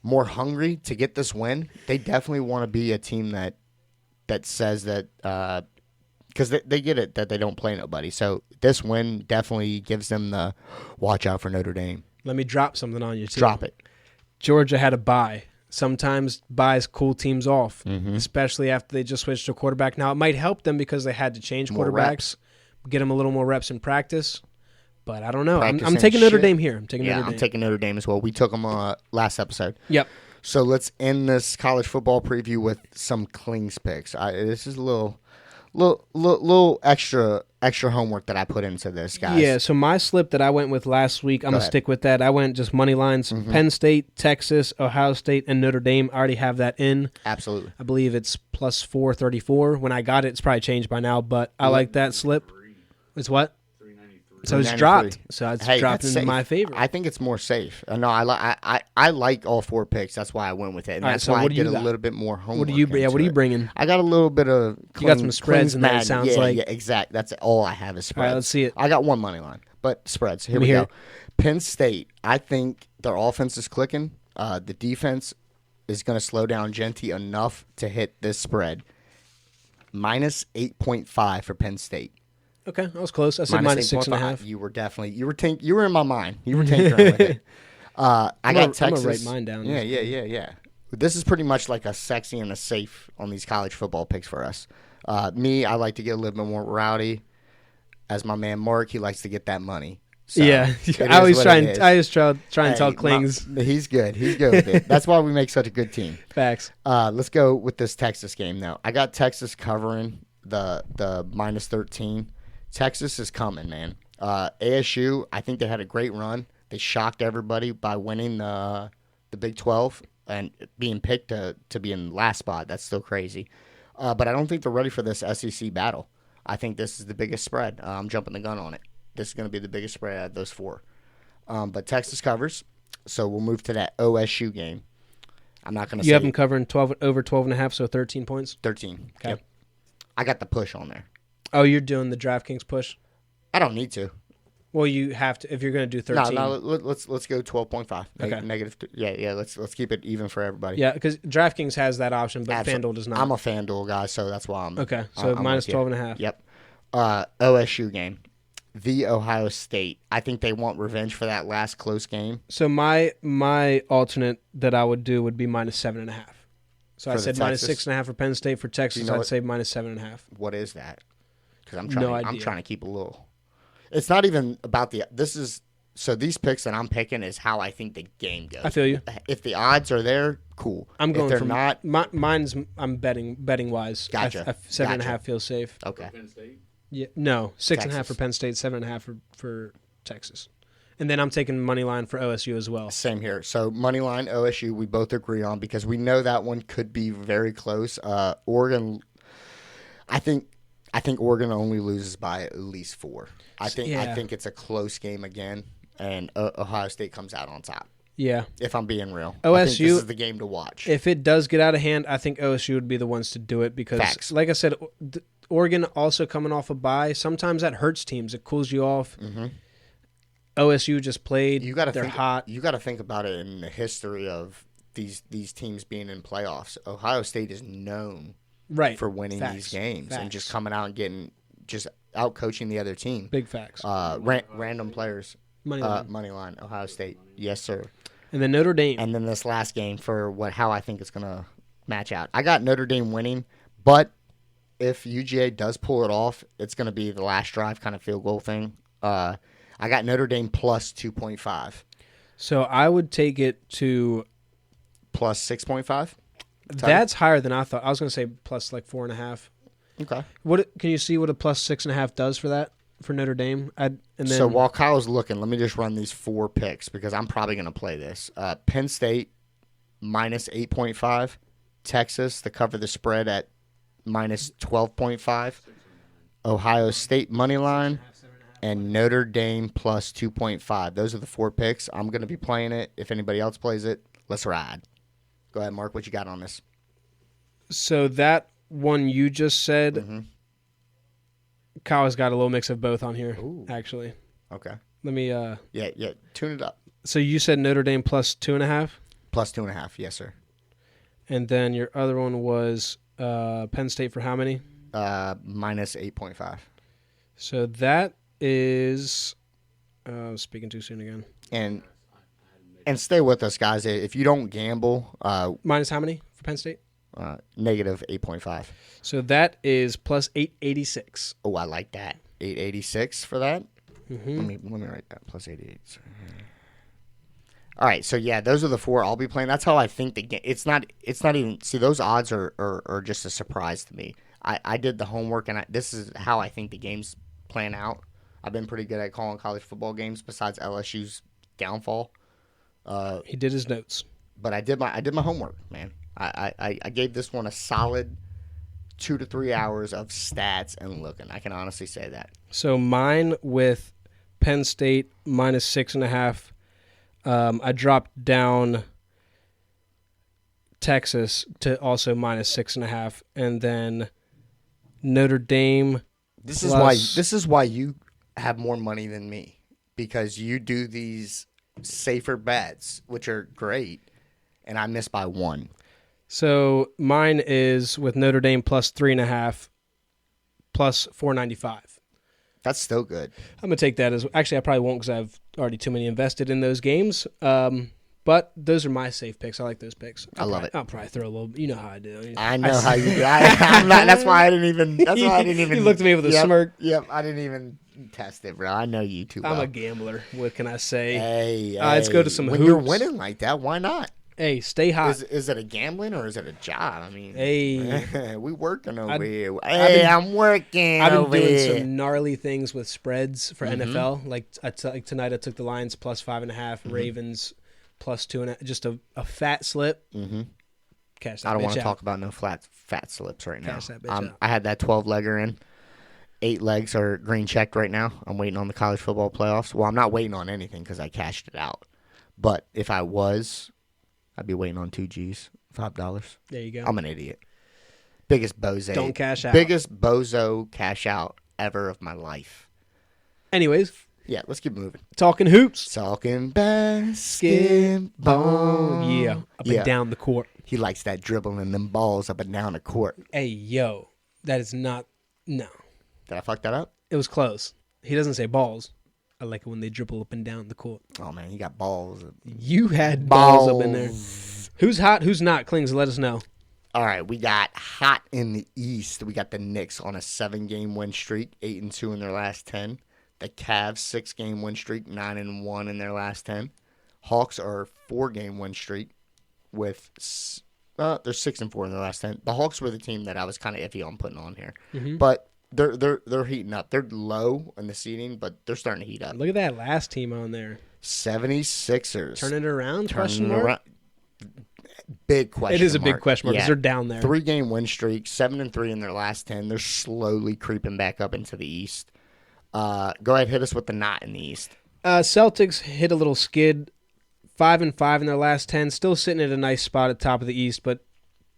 more hungry to get this win. They definitely want to be a team that says that because they get it that they don't play nobody. So this win definitely gives them the watch out for Notre Dame. Let me drop something on you, too. Drop it. Georgia had a bye. Sometimes buys cool teams off, especially after they just switched to quarterback. Now, it might help them because they had to change quarterbacks, get them a little more reps in practice. But I don't know. I'm taking Notre Dame here. I'm taking Notre Dame as well. We took them last episode. Yep. So let's end this college football preview with some Clings picks. This is a little extra homework that I put into this, guys. Yeah, so my slip that I went with last week, I'm going to stick with that. I went just money lines, Penn State, Texas, Ohio State, and Notre Dame. I already have that in. Absolutely. I believe it's plus 434. When I got it, it's probably changed by now, but I like that slip. It's what? So it's dropped. So it's dropped in my favor. I think it's more safe. No, I like all 4 picks. That's why I went with it. And that's why I did a little bit more homework. What are you bringing? I got a little bit of you got some spreads in there, it sounds like. Yeah, exact. That's all I have is spreads. All right, let's see it. I got one money line, but spreads. Here we go. Penn State, I think their offense is clicking. The defense is going to slow down Genty enough to hit this spread. Minus 8.5 for Penn State. Okay, I was close. I said minus 6.5. You were definitely you were in my mind. You were tinkering with it. I got Texas. I'm gonna write mine down. Yeah. This is pretty much like a sexy and a safe on these college football picks for us. Me, I like to get a little bit more rowdy. As my man Mark, he likes to get that money. So I always try and tell Clings. He's good. He's good with it. That's why we make such a good team. Facts. Let's go with this Texas game now. I got Texas covering the minus 13. Texas is coming, man. ASU, I think they had a great run. They shocked everybody by winning the Big 12 and being picked to be in the last spot. That's still crazy. But I don't think they're ready for this SEC battle. I think this is the biggest spread. I'm jumping the gun on it. This is going to be the biggest spread out of those 4. But Texas covers, so we'll move to that OSU game. I'm not going to say... You have them covering over 12.5, so 13 points? 13. Okay. Yep. I got the push on there. Oh, you're doing the DraftKings push? I don't need to. Well, you have to if you're going to do 13. No, let's go 12.5. Okay. Negative. Yeah. Let's keep it even for everybody. Yeah, because DraftKings has that option, but FanDuel does not. I'm a FanDuel guy, so that's why I'm. Okay, so I'm minus 12.5. Yep. OSU game, the Ohio State. I think they want revenge for that last close game. So my alternate that I would do would be minus 7.5. So I said minus 6.5 for Penn State. For Texas, I'd say minus 7.5. What is that? Because I'm trying to keep a little. It's not even about these picks that I'm picking is how I think the game goes. I feel you. If the odds are there, cool. I'm going. If they're not, mine's. I'm betting wise. Gotcha. 7.5 feels safe. Okay. Penn State? Yeah. No, 6.5 for Penn State. 7.5 for Texas. And then I'm taking money line for OSU as well. Same here. So money line OSU, we both agree on because we know that one could be very close. Oregon, I think Oregon only loses by at least 4. I think it's a close game again, and Ohio State comes out on top. Yeah. If I'm being real. OSU, I think this is the game to watch. If it does get out of hand, I think OSU would be the ones to do it because, like I said, Oregon also coming off a bye. Sometimes that hurts teams. It cools you off. Mm-hmm. OSU just played. They're hot. You got to think about it in the history of these teams being in playoffs. Ohio State is known for winning these games and just coming out and just out coaching the other team. Big facts. Random players. Money line. Money line. Ohio State. Yes, sir. And then Notre Dame. And then this last game for how I think it's gonna match out. I got Notre Dame winning, but if UGA does pull it off, it's gonna be the last drive kind of field goal thing. I got Notre Dame plus 2.5. So I would take it to plus 6.5. That's higher than I thought. I was going to say plus like 4.5. Okay. What can you see what a plus 6.5 does for that for Notre Dame? So while Kyle's looking, let me just run these 4 picks because I'm probably going to play this. Penn State minus 8.5, Texas to cover the spread at minus 12.5, Ohio State money line, and Notre Dame plus 2.5. Those are the 4 picks. I'm going to be playing it. If anybody else plays it, let's ride. Go ahead, Mark. What you got on this? So that one you just said, Kyle's got a little mix of both on here, actually. Okay. Let me... Yeah, tune it up. So you said Notre Dame plus 2.5? Plus 2.5, yes, sir. And then your other one was Penn State for how many? Minus 8.5. So that is... speaking too soon again. And stay with us, guys. If you don't gamble... minus how many for Penn State? Negative 8.5. So that is plus 886. Oh, I like that. 886 for that? Mm-hmm. Let me write that. Plus 88. All right, so yeah, those are the 4 I'll be playing. That's how I think the game... It's not even... See, those odds are just a surprise to me. I did the homework, and this is how I think the game's playing out. I've been pretty good at calling college football games besides LSU's downfall. He did his notes, but I did my homework, man. I gave this one a solid 2 to 3 hours of stats and looking. I can honestly say that. So mine with Penn State minus 6.5. I dropped down Texas to also minus 6.5, and then Notre Dame. This is why you have more money than me, because you do these safer bets, which are great, and I miss by 1. So mine is with Notre Dame plus 3.5, plus 495. That's still good. I'm gonna take that as actually I probably won't because I have already too many invested in those games. But those are my safe picks. I like those picks. I love it. I'll probably throw a little. You know how I do. I know how you do. I'm not. That's why I didn't even. That's why I didn't even. You looked at me with a smirk. Yep. I didn't even test it, bro. I know you too well. I'm a gambler. What can I say? Hey, let's go to some when hoops. You're winning like that, why not? Hey, stay hot. Is it a gambling or is it a job? I mean, hey, we working over here. Hey, I'm working. I've been doing some gnarly things with spreads for NFL. Like tonight, I took the Lions plus 5.5, Ravens plus 2.5. Just a fat slip. Mm-hmm. Cash that I don't want to out. talk about no fat slips right now. Cash that bitch out. I had that 12-legger in. 8 legs are green checked right now. I'm waiting on the college football playoffs. Well, I'm not waiting on anything because I cashed it out. But if I was, I'd be waiting on 2 G's, $5. There you go. I'm an idiot. Biggest bozo. Don't cash out. Biggest bozo cash out ever of my life. Anyways. Yeah, let's keep moving. Talking hoops. Talking basketball. Yeah, up and down the court. He likes that dribbling them balls up and down the court. Hey, yo, that is not, no. Did I fuck that up? It was close. He doesn't say balls. I like it when they dribble up and down the court. Oh, man, you got balls. You had balls up in there. Who's hot, who's not? Clings, let us know. All right, we got hot in the East. We got the Knicks on a 7-game win streak, 8-2 in their last 10. The Cavs, 6-game win streak, 9-1 in their last 10. Hawks are 4-game win streak with they're 6-4 in their last 10. The Hawks were the team that I was kind of iffy on putting on here, but they're heating up. They're low in the seeding, but they're starting to heat up. Look at that last team on there. 76ers turning it around? Question mark? Big question. It is a big question mark because they're down there. 3-game win streak, 7-3 in their last 10. They're slowly creeping back up into the East. Go ahead, hit us with the knot in the East. Celtics hit a little skid, 5-5 in their last 10. Still sitting at a nice spot at the top of the East, but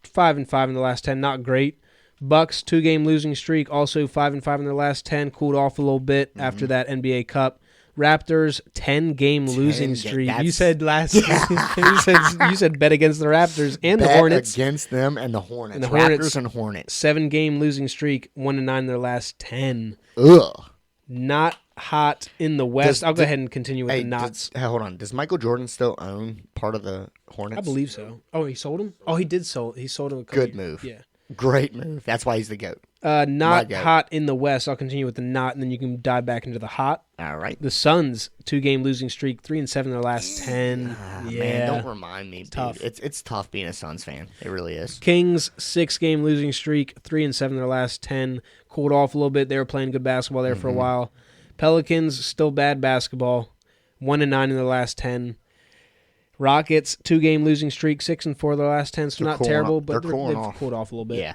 5-5 in the last 10, not great. Bucks 2-game losing streak, also 5-5 in their last 10. Cooled off a little bit after that NBA Cup. Raptors 10-game losing streak. You said last. you said bet against the Raptors and the Hornets. Against them and the Hornets. And the Raptors and Hornets. 7-game losing streak, 1-9 in their last 10. Ugh. Not hot in the West. I'll go ahead and continue with the knots. Hold on. Does Michael Jordan still own part of the Hornets? I believe so. Oh, he sold him? Oh, he did sold. He sold him. Good move. Yeah. Great move. That's why he's the GOAT. Not hot in the West. I'll continue with the not, and then you can dive back into the hot. All right. The Suns 2-game losing streak, 3-7 in their last 10. Man, don't remind me. Dude. Tough. It's tough being a Suns fan. It really is. Kings 6-game losing streak, 3-7 in their last 10. Cooled off a little bit. They were playing good basketball there for a while. Pelicans still bad basketball, 1-9 in their last 10. Rockets 2-game losing streak, 6-4 their last 10. So not terrible, but they've cooled off a little bit. Yeah.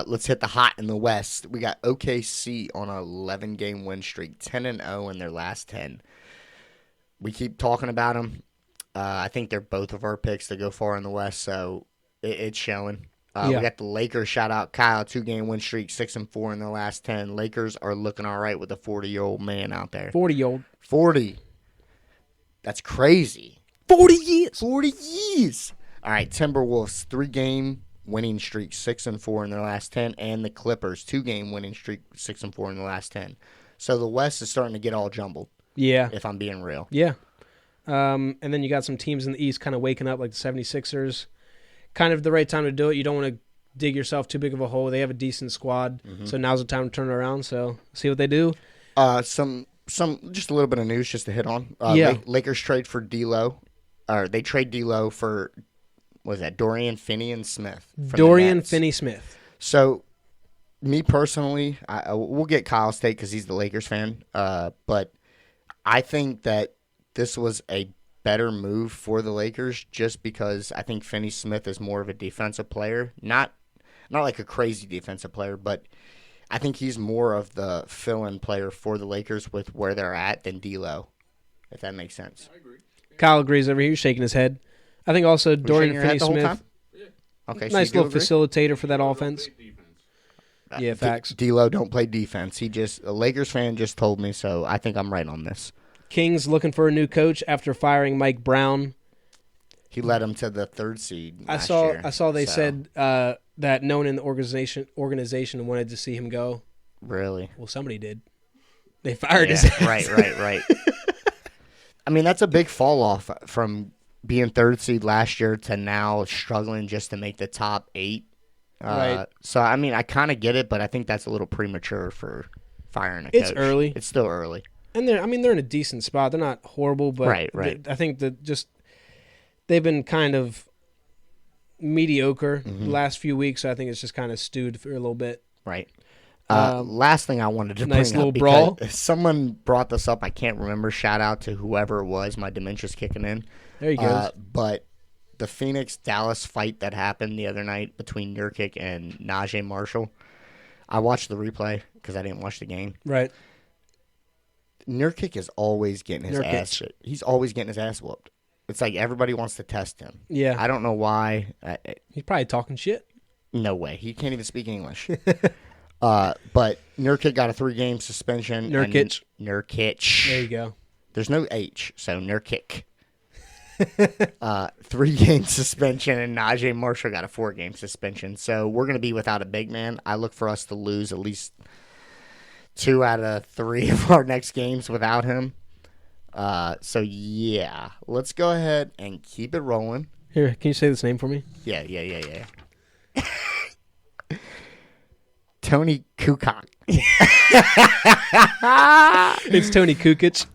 Let's hit the hot in the West. We got OKC on an 11-game win streak, 10-0 in their last 10. We keep talking about them. I think they're both of our picks to go far in the West, so it's showing. We got the Lakers. Shout out Kyle, 2-game win streak, 6-4 in their last 10. Lakers are looking all right with a 40-year-old man out there. 40-year-old. 40. That's crazy. 40 years. 40 years. All right, Timberwolves, 3-game winning streak, 6-4 in their last 10, and the Clippers, 2-game winning streak, 6-4 in the last 10. So the West is starting to get all jumbled. Yeah. If I'm being real. Yeah. And then you got some teams in the East kind of waking up, like the 76ers. Kind of the right time to do it. You don't want to dig yourself too big of a hole. They have a decent squad, so now's the time to turn it around. So see what they do. Some just a little bit of news just to hit on. Lakers trade for D'Lo, or they trade D'Lo for what was that Dorian Finney-Smith? Dorian Finney-Smith. So, me personally, we'll get Kyle's take because he's the Lakers fan. But I think that this was a better move for the Lakers just because I think Finney-Smith is more of a defensive player. Not like a crazy defensive player, but I think he's more of the fill-in player for the Lakers with where they're at than D'Lo, if that makes sense. I agree. Kyle agrees over here, shaking his head. I think also Dorian Finney-Smith, okay, nice little facilitator for that offense. Yeah, facts. D'Lo don't play defense. A Lakers fan just told me, so I think I'm right on this. Kings looking for a new coach after firing Mike Brown. He led them to the 3rd seed I saw they said that no one in the organization wanted to see him go. Really? Well, somebody did. They fired his ass. Right. I mean, that's a big fall off from being 3rd seed last year to now struggling just to make the top 8. Right. So, I mean, I kind of get it, but I think that's a little premature for firing a coach. It's early. It's still early. And they're in a decent spot. They're not horrible, but right. I think that they've been kind of mediocre the last few weeks. So I think it's just kind of stewed for a little bit. Right. Last thing I wanted to nice bring little up, brawl. Someone brought this up. I can't remember. Shout out to whoever it was. My dementia's kicking in. There you go. But the Phoenix-Dallas fight that happened the other night between Nurkic and Najee Marshall, I watched the replay because I didn't watch the game. Right. Nurkic is always getting his ass. He's always getting his ass whooped. It's like everybody wants to test him. Yeah. I don't know why. He's probably talking shit. No way. He can't even speak English. But Nurkic got a 3-game suspension. Nurkic. There you go. There's no H, so Nurkic. 3-game suspension, and Najee Marshall got a 4-game suspension. So we're going to be without a big man. I look for us to lose at least 2 out of 3 of our next games without him. So yeah, let's go ahead and keep it rolling. Here, can you say this name for me? Yeah. Tony Kukoc. It's Tony Kukic.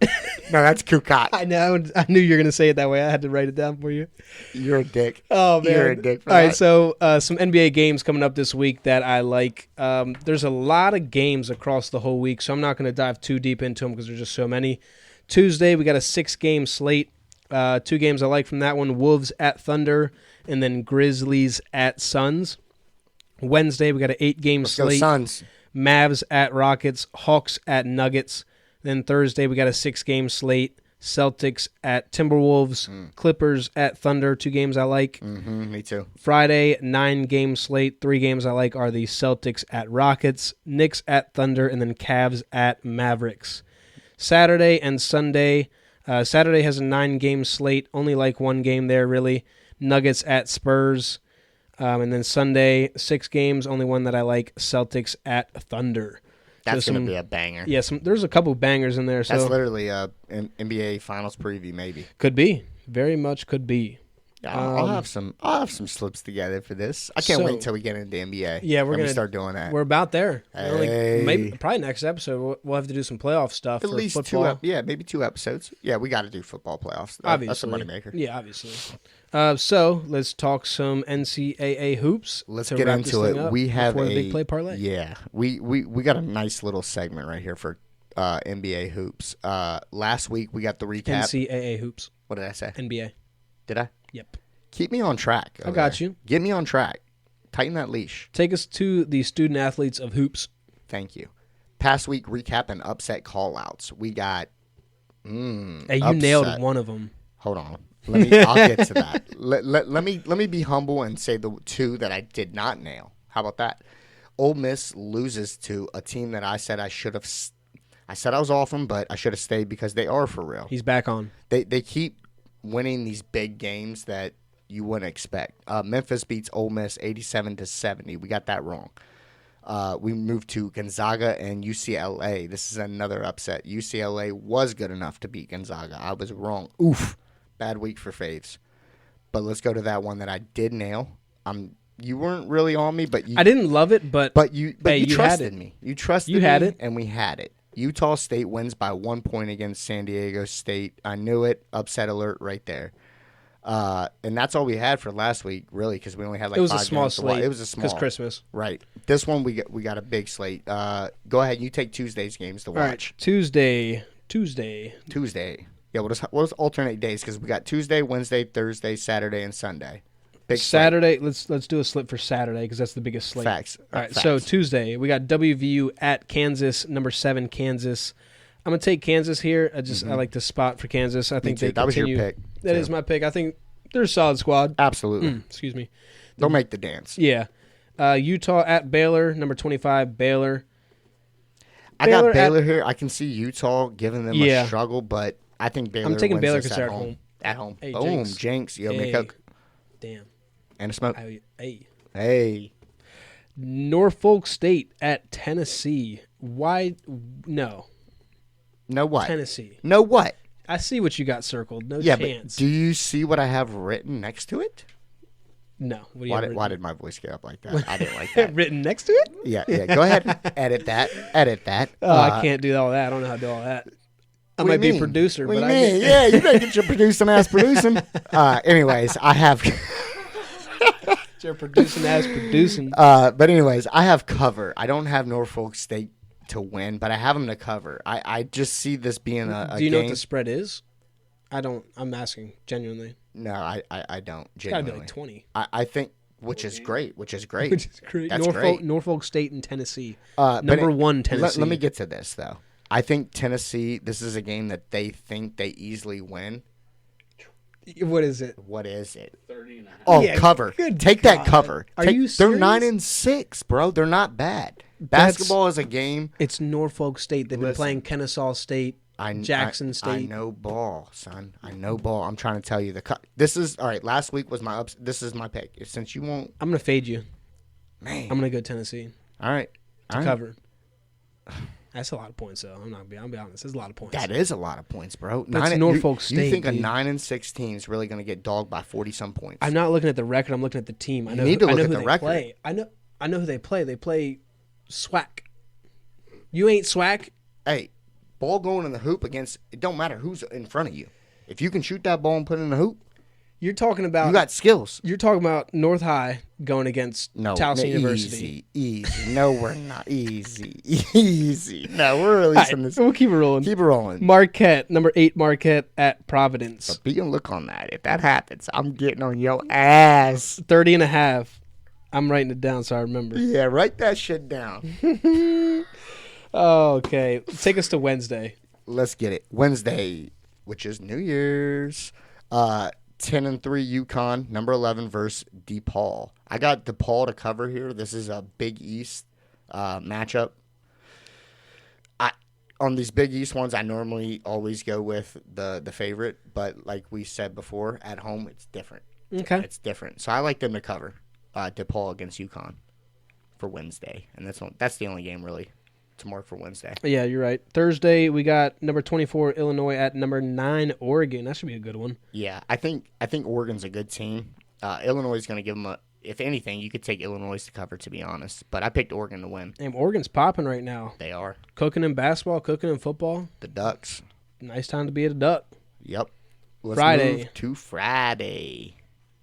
No, that's Kukoc. I know. I knew you were going to say it that way. I had to write it down for you. You're a dick. Oh, man. You're a dick for All that. right, so some NBA games coming up this week that I like. There's a lot of games across the whole week, so I'm not going to dive too deep into them because there's just so many. Tuesday, we got a 6-game slate. 2 games I like from that one, Wolves at Thunder, and then Grizzlies at Suns. Wednesday, we got an 8-game slate. Go Suns. Mavs at Rockets, Hawks at Nuggets. Then Thursday, we got a 6-game slate. Celtics at Timberwolves, Clippers at Thunder, 2 games I like. Me too. Friday, 9-game slate. 3 games I like are the Celtics at Rockets, Knicks at Thunder, and then Cavs at Mavericks. Saturday and Sunday. Saturday has a 9-game slate. Only like one game there, really. Nuggets at Spurs. And then Sunday, 6 games. Only one that I like, Celtics at Thunder. That's going to be a banger. Yeah, there's a couple bangers in there. That's so literally an NBA Finals preview, maybe. Could be. Very much could be. Yeah, I'll have some slips together for this. I can't wait until we get into NBA. Yeah, we're gonna start doing that. We're about there. Hey. Probably next episode we'll have to do some playoff stuff. At for least football. maybe 2 episodes. Yeah, we got to do football playoffs. Obviously, that's a moneymaker. Yeah, obviously. So let's talk some NCAA hoops. Let's get into it. We have a big play parlay. Yeah, we got a nice little segment right here for NBA hoops. Last week we got the recap. NCAA hoops. What did I say? NBA. Did I? Yep. Keep me on track. I got you. Get me on track. Tighten that leash. Take us to the student athletes of hoops. Thank you. Past week recap and upset call-outs. We got Hey, you nailed one of them. Hold on. I'll get to that. Let me be humble and say the 2 that I did not nail. How about that? Ole Miss loses to a team that I said I should have. I said I was off them, but I should have stayed because they are for real. He's back on. They keep winning these big games that you wouldn't expect. Memphis beats Ole Miss 87-70. We got that wrong. We moved to Gonzaga and UCLA. This is another upset. UCLA was good enough to beat Gonzaga. I was wrong. Oof. Bad week for faves. But let's go to that one that I did nail. You weren't really on me, but I didn't love it, but you trusted me. You trusted me. You had it. And we had it. Utah State wins by 1 point against San Diego State. I knew it. Upset alert right there. And that's all we had for last week, really, because we only had like 5 games. It was a small slate. It was a small. Because Christmas. Right. This one we got a big slate. Go ahead. You take Tuesday's games to watch. All right. Tuesday. Yeah, we'll just alternate days because we got Tuesday, Wednesday, Thursday, Saturday, and Sunday. Big Saturday. Let's do a slip for Saturday because that's the biggest slate. Facts. All right. So Tuesday we got WVU at Kansas, number 7 Kansas. I'm gonna take Kansas here. I like the spot for Kansas. I think that was your pick. That is my pick. I think they're a solid squad. Absolutely. Excuse me. They'll make the dance. Yeah. Utah at Baylor, number 25 Baylor. I got Baylor here. I can see Utah giving them a struggle, but I think Baylor. I'm taking wins Baylor this because they're at home. At home. Hey, Boom, Jinx. Yo, make Coke. Damn. And a smoke. Hey. Norfolk State at Tennessee. Why? No. No what? Tennessee. No what? I see what you got circled. No chance. But do you see what I have written next to it? No. Why did my voice get up like that? I didn't like that. Written next to it? Yeah. Go ahead. Edit that. Oh, I can't do all that. I don't know how to do all that. I might be a producer, what but do you mean? Yeah, you better get your producing ass producing. Anyways, I have. Your producing ass producing. But anyways, I have cover. I don't have Norfolk State to win, but I have them to cover. I just see this being a game. Do you know what the spread is? I don't. I'm asking genuinely. No, I don't. Genuinely. It's gotta be like 20. I think, which is great. Which is great. That's great. great. Norfolk State and Tennessee. Number 1 Tennessee. Let me get to this though. I think Tennessee. This is a game that they think they easily win. What is it? 30.5. Oh, yeah, cover. Take that cover. Are you serious? They're 9-6, bro. They're not bad. Basketball is a game. It's Norfolk State. They've been playing Kennesaw State, Jackson State. I know ball, son. I know ball. I'm trying to tell you. This is all right. Last week was my ups. This is my pick. Since you won't, I'm gonna fade you. Man, I'm gonna go Tennessee. All right, to cover. That's a lot of points, though. I'll be honest. That's a lot of points. That is a lot of points, bro. That's Norfolk State. You think a 9-6 team is really going to get dogged by 40-some points? I'm not looking at the record. I'm looking at the team. You need to look at the record. Play. I know who they play. They play SWAC. You ain't SWAC. Hey, ball going in the hoop against. It don't matter who's in front of you. If you can shoot that ball and put it in the hoop, you're talking about. You got skills. You're talking about North High going against Towson University. Easy. No, we're not. Easy. No, we're releasing this. We'll keep it rolling. Keep it rolling. Marquette, number 8 Marquette at Providence. But be on look on that. If that happens, I'm getting on your ass. 30.5. I'm writing it down so I remember. Yeah, write that shit down. Okay. Take us to Wednesday. Let's get it. Wednesday, which is New Year's. 10-3 UConn, number 11 versus DePaul. I got DePaul to cover here. This is a Big East matchup. on these Big East ones, I normally always go with the favorite, but like we said before, at home it's different. Okay. It's different. So I like them to cover DePaul against UConn for Wednesday, and that's the only game really to mark for Wednesday. Yeah, you're right. Thursday we got number 24 Illinois at number 9 Oregon. That should be a good one. Yeah, I think Oregon's a good team. Illinois is going to give them if anything, you could take Illinois to cover, to be honest. But I picked Oregon to win. And Oregon's popping right now. They are. Cooking in basketball, cooking in football. The Ducks. Nice time to be a Duck. Yep. Let's Friday. move to Friday.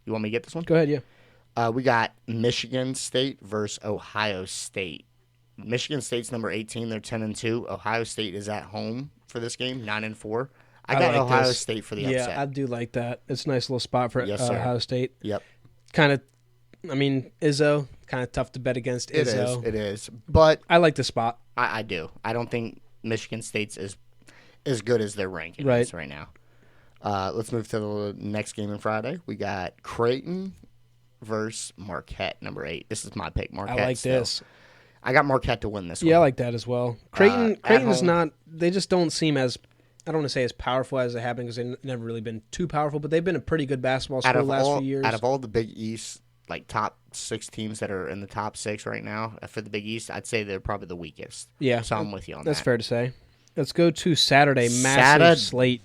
You want me to get this one? Go ahead, yeah. We got Michigan State versus Ohio State. Michigan State's number 18. They're 10-2. Ohio State is at home for this game, 9-4. I got like Ohio this. State for the upset. Yeah, I do like that. It's a nice little spot for Yes, sir. Ohio State. Yep. Kind of, Izzo, kind of tough to bet against Izzo. It is. But I like the spot. I do. I don't think Michigan State's as good as their ranking is right now. Let's move to the next game on Friday. We got Creighton versus Marquette, number 8. This is my pick, Marquette. I like this. I got Marquette to win this one. Yeah, I like that as well. Creighton's home. not. They just don't seem as. I don't want to say as powerful as they have been because they've never really been too powerful, but they've been a pretty good basketball school the last few years. Out of all the Big East, like top 6 teams that are in the top 6 right now for the Big East, I'd say they're probably the weakest. Yeah, so I'm with you on that. That's fair to say. Let's go to Saturday. Massive slate.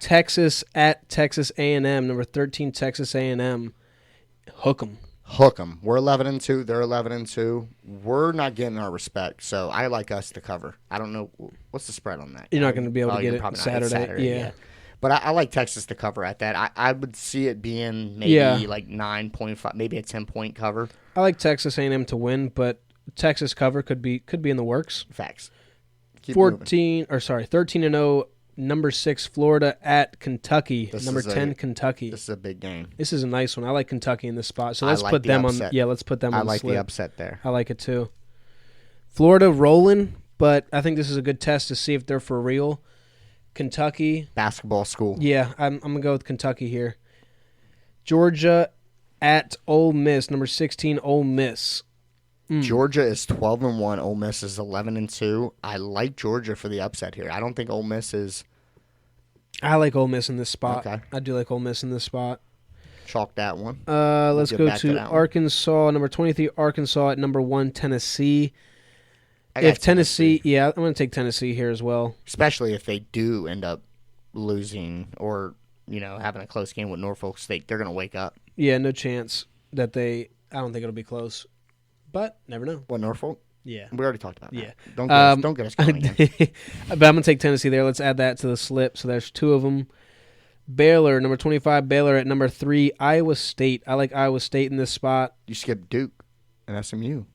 Texas at Texas A&M. Number 13, Texas A&M. Hook 'em. Hook them. We're 11-2. They're 11-2. We're not getting our respect, so I like us to cover. I don't know what's the spread on that. You're not going to be able to get it Saturday. Yeah. But I like Texas to cover at that. I would see it being maybe like 9.5, maybe a 10-point cover. I like Texas A&M to win, but Texas cover could be in the works. Facts. 13-0. Number 6 Florida at Kentucky. Number 10 Kentucky. This is a big game. This is a nice one. I like Kentucky in this spot. So let's put them on. Yeah, let's put them on. I like the upset there. I like it too. Florida rolling, but I think this is a good test to see if they're for real. Kentucky basketball school. Yeah, I'm gonna go with Kentucky here. Georgia at Ole Miss. Number 16 Ole Miss. Georgia is 12-1. Ole Miss is 11-2. I like Georgia for the upset here. I don't think Ole Miss is. I like Ole Miss in this spot. Okay. I do like Ole Miss in this spot. Chalk that one. Let's go to Arkansas. Number 23 Arkansas at number 1 Tennessee. If Tennessee, yeah, I'm going to take Tennessee here as well. Especially if they do end up losing or having a close game with Norfolk State, they're going to wake up. Yeah, no chance that I don't think it'll be close. But never know. What, Norfolk? Yeah. We already talked about that. Yeah. Don't get us going again. But I'm going to take Tennessee there. Let's add that to the slip. So there's 2 of them. Baylor, number 25, Baylor at number 3, Iowa State. I like Iowa State in this spot. You skipped Duke and SMU.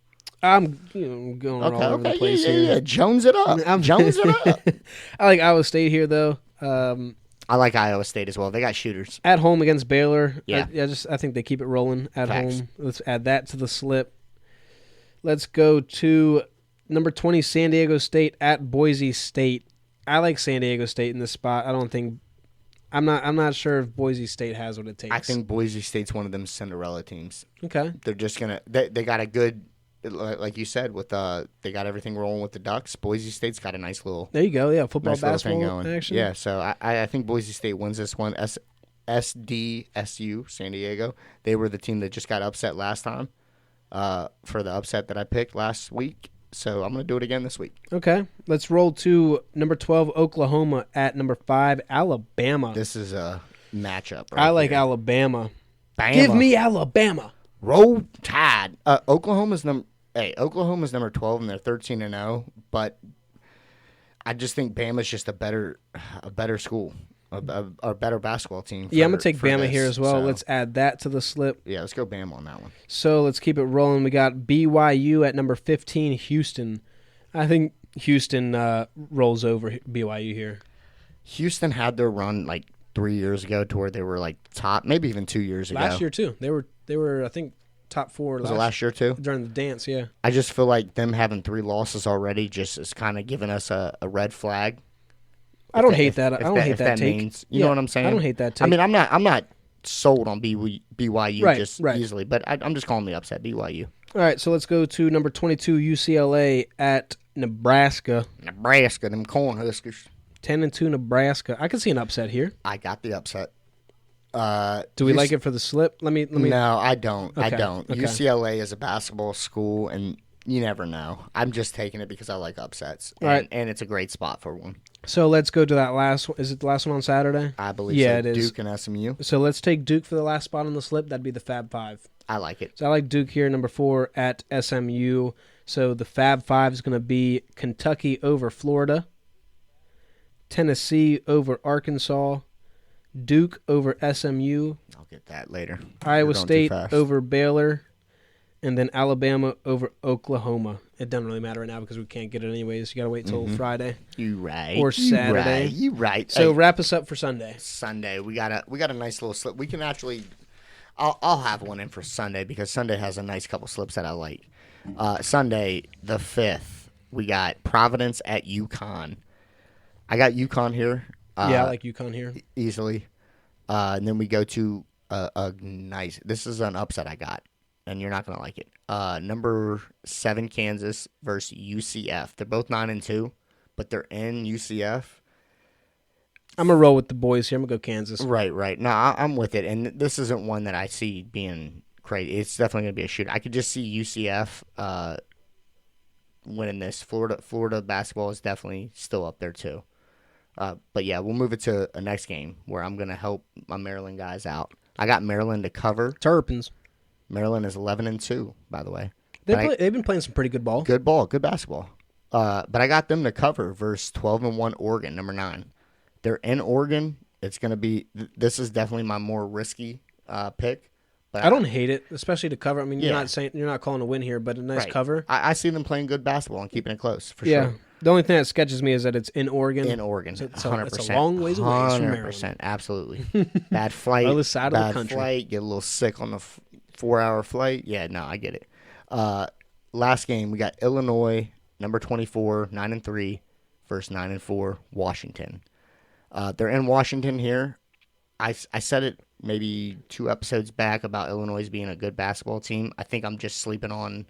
I'm going all over the place here. Yeah. Jones it up. Jones it up. I like Iowa State here, though. I like Iowa State as well. They got shooters. At home against Baylor. Yeah. I think they keep it rolling at Facts. home. Let's add that to the slip. Let's go to number 20, San Diego State at Boise State. I like San Diego State in this spot. I'm not sure if Boise State has what it takes. I think Boise State's one of them Cinderella teams. Okay. They're just they got a good, like you said, with they got everything rolling with the Ducks. Boise State's got a nice little. There you go. Yeah, football, nice basketball thing going. action. Yeah, so I think Boise State wins this one. SDSU San Diego. They were the team that just got upset last time. For the upset that I picked last week. So I'm going to do it again this week. Okay. Let's roll to number 12, Oklahoma at number 5, Alabama. This is a matchup. I like Alabama. Bama. Give me Alabama. Roll Tide. Oklahoma's number 12 and they're 13-0, but I just think Bama's just a better school. A better basketball team. I'm going to take Bama here as well. So, let's add that to the slip. Yeah, let's go Bama on that one. So let's keep it rolling. We got BYU at number 15, Houston. I think Houston rolls over BYU here. Houston had their run like 3 years ago to where they were like top, maybe even 2 years ago. Last year too. They were I think top 4. Was it last year too? During the dance, yeah. I just feel like them having 3 losses already just is kind of giving us a red flag. I don't hate that. I don't hate that take. Means, you know what I'm saying? I don't hate that take. I mean, I'm not sold on BYU right. easily, but I'm just calling the upset BYU. All right, so let's go to number 22, UCLA at Nebraska. Nebraska, them Cornhuskers. 10-2 Nebraska. I can see an upset here. I got the upset. Do we like it for the slip? Let me. No, I don't. Okay, I don't. okay. UCLA is a basketball school, and you never know. I'm just taking it because I like upsets. All right. And it's a great spot for one. So let's go to that last one. Is it the last one on Saturday? I believe Yeah, so. it is. Duke and SMU. So let's take Duke for the last spot on the slip. That'd be the Fab Five. I like it. So I like Duke here, number 4 at SMU. So the Fab Five is going to be Kentucky over Florida, Tennessee over Arkansas, Duke over SMU, I'll get that later. Iowa You're going too State fast. over Baylor, and then Alabama over Oklahoma. It doesn't really matter right now because we can't get it anyways. You got to wait till Friday You right. or Saturday. You right. So Hey, wrap us up for Sunday. Sunday, we got a nice little slip. We can actually, I'll have one in for Sunday because Sunday has a nice couple slips that I like. Sunday the 5th, we got Providence at UConn. I got UConn here. Yeah, I like UConn here. Easily. And then we go to a nice. This is an upset I got, and you're not gonna like it. Number 7 Kansas versus UCF. They're both 9-2, but they're in UCF. I'm going to roll with the boys here. I'm going to go Kansas. Right. No, I'm with it, and this isn't one that I see being crazy. It's definitely gonna be a shooter. I could just see UCF winning this. Florida basketball is definitely still up there too. But yeah, we'll move it to a next game where I'm going to help my Maryland guys out. I got Maryland to cover. Terrapins. Maryland is 11-2, by the way. They've been playing some pretty good ball. Good ball, good basketball. But I got them to cover versus 12-1 Oregon, number 9. They're in Oregon. It's going to be. This is definitely my more risky pick. But I don't hate it, especially to cover. I mean, Yeah. you're not calling a win here, but a nice Right. cover. I see them playing good basketball and keeping it close for Yeah. sure. The only thing that sketches me is that it's in Oregon. In Oregon, So 100%. it's a long ways away from Maryland. 100%, absolutely. Bad flight. Other side of the bad country. flight. Get a little sick on the 4-hour flight. Yeah, no, I get it. Last game, we got Illinois, number 24, 9-3, versus 9-4, Washington. They're in Washington here. I said it maybe 2 episodes back about Illinois being a good basketball team. I think I'm just sleeping on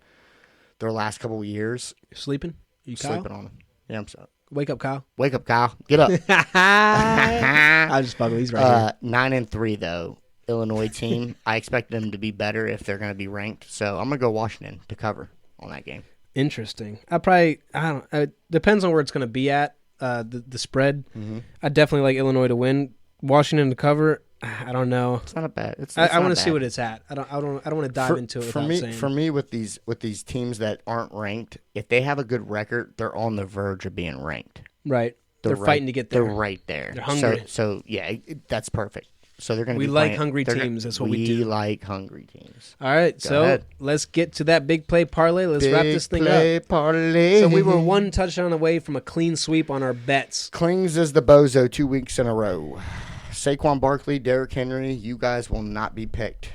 their last couple of years. You're sleeping? You Kyle? Sleeping on them. Yeah, I'm sorry. Wake up, Kyle. Wake up, Kyle. Get up. I just fucking. He's right here. 9-3 though, Illinois team. I expect them to be better if they're going to be ranked. So I'm going to go Washington to cover on that game. Interesting. I don't. It depends on where it's going to be at. The spread. Mm-hmm. I definitely like Illinois to win. Washington to cover. I don't know. It's not a bad. I want to see what it's at. I don't want to dive into it. For me, with these teams that aren't ranked, if they have a good record, they're on the verge of being ranked. Right. They're right, fighting to get there. They're right there. They're hungry. So yeah, that's perfect. So they're going to. We like hungry teams. That's what we do. We like hungry teams. All right, Go so ahead. let's get to that big play parlay. Let's wrap this thing up. Parlay. So we were 1 touchdown away from a clean sweep on our bets. Clings is the bozo 2 weeks in a row. Saquon Barkley, Derrick Henry, you guys will not be picked.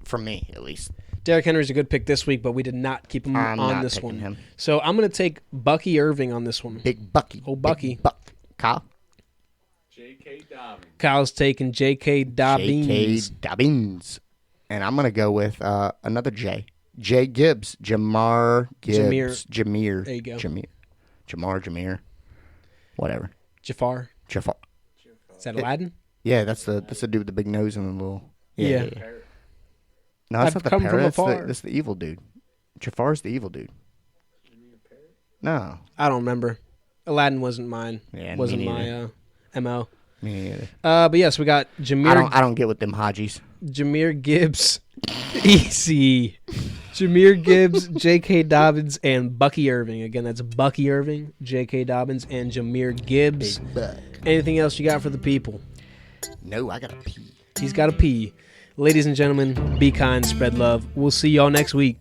From me, at least. Derrick Henry's a good pick this week, but we did not keep him I'm on not this picking one. him. So I'm going to take Bucky Irving on this one. Big Bucky. Oh, Bucky. Big Buck. Kyle? J.K. Dobbins. Kyle's taking J.K. Dobbins. J.K. Dobbins. And I'm going to go with another J. J. Gibbs. Jamar Gibbs. Jameer. There you go. Jameer. Whatever. Jafar. Jafar. Is that Aladdin? Yeah, that's the dude with the big nose and the little... Yeah. No, that's I've not the come parrot. from That's afar. that's the evil dude. Jafar's the evil dude. No. I don't remember. Aladdin wasn't mine. Yeah, me wasn't neither. my MO. Me neither. But yes, we got Jameer. I don't get with them Hajis. Jameer Gibbs. Easy. Jameer Gibbs, J.K. Dobbins, and Bucky Irving. Again, that's Bucky Irving, J.K. Dobbins, and Jameer Gibbs. Big buck. Anything else you got for the people? No, I gotta pee. He's got to pee. Ladies and gentlemen, be kind, spread love. We'll see y'all next week.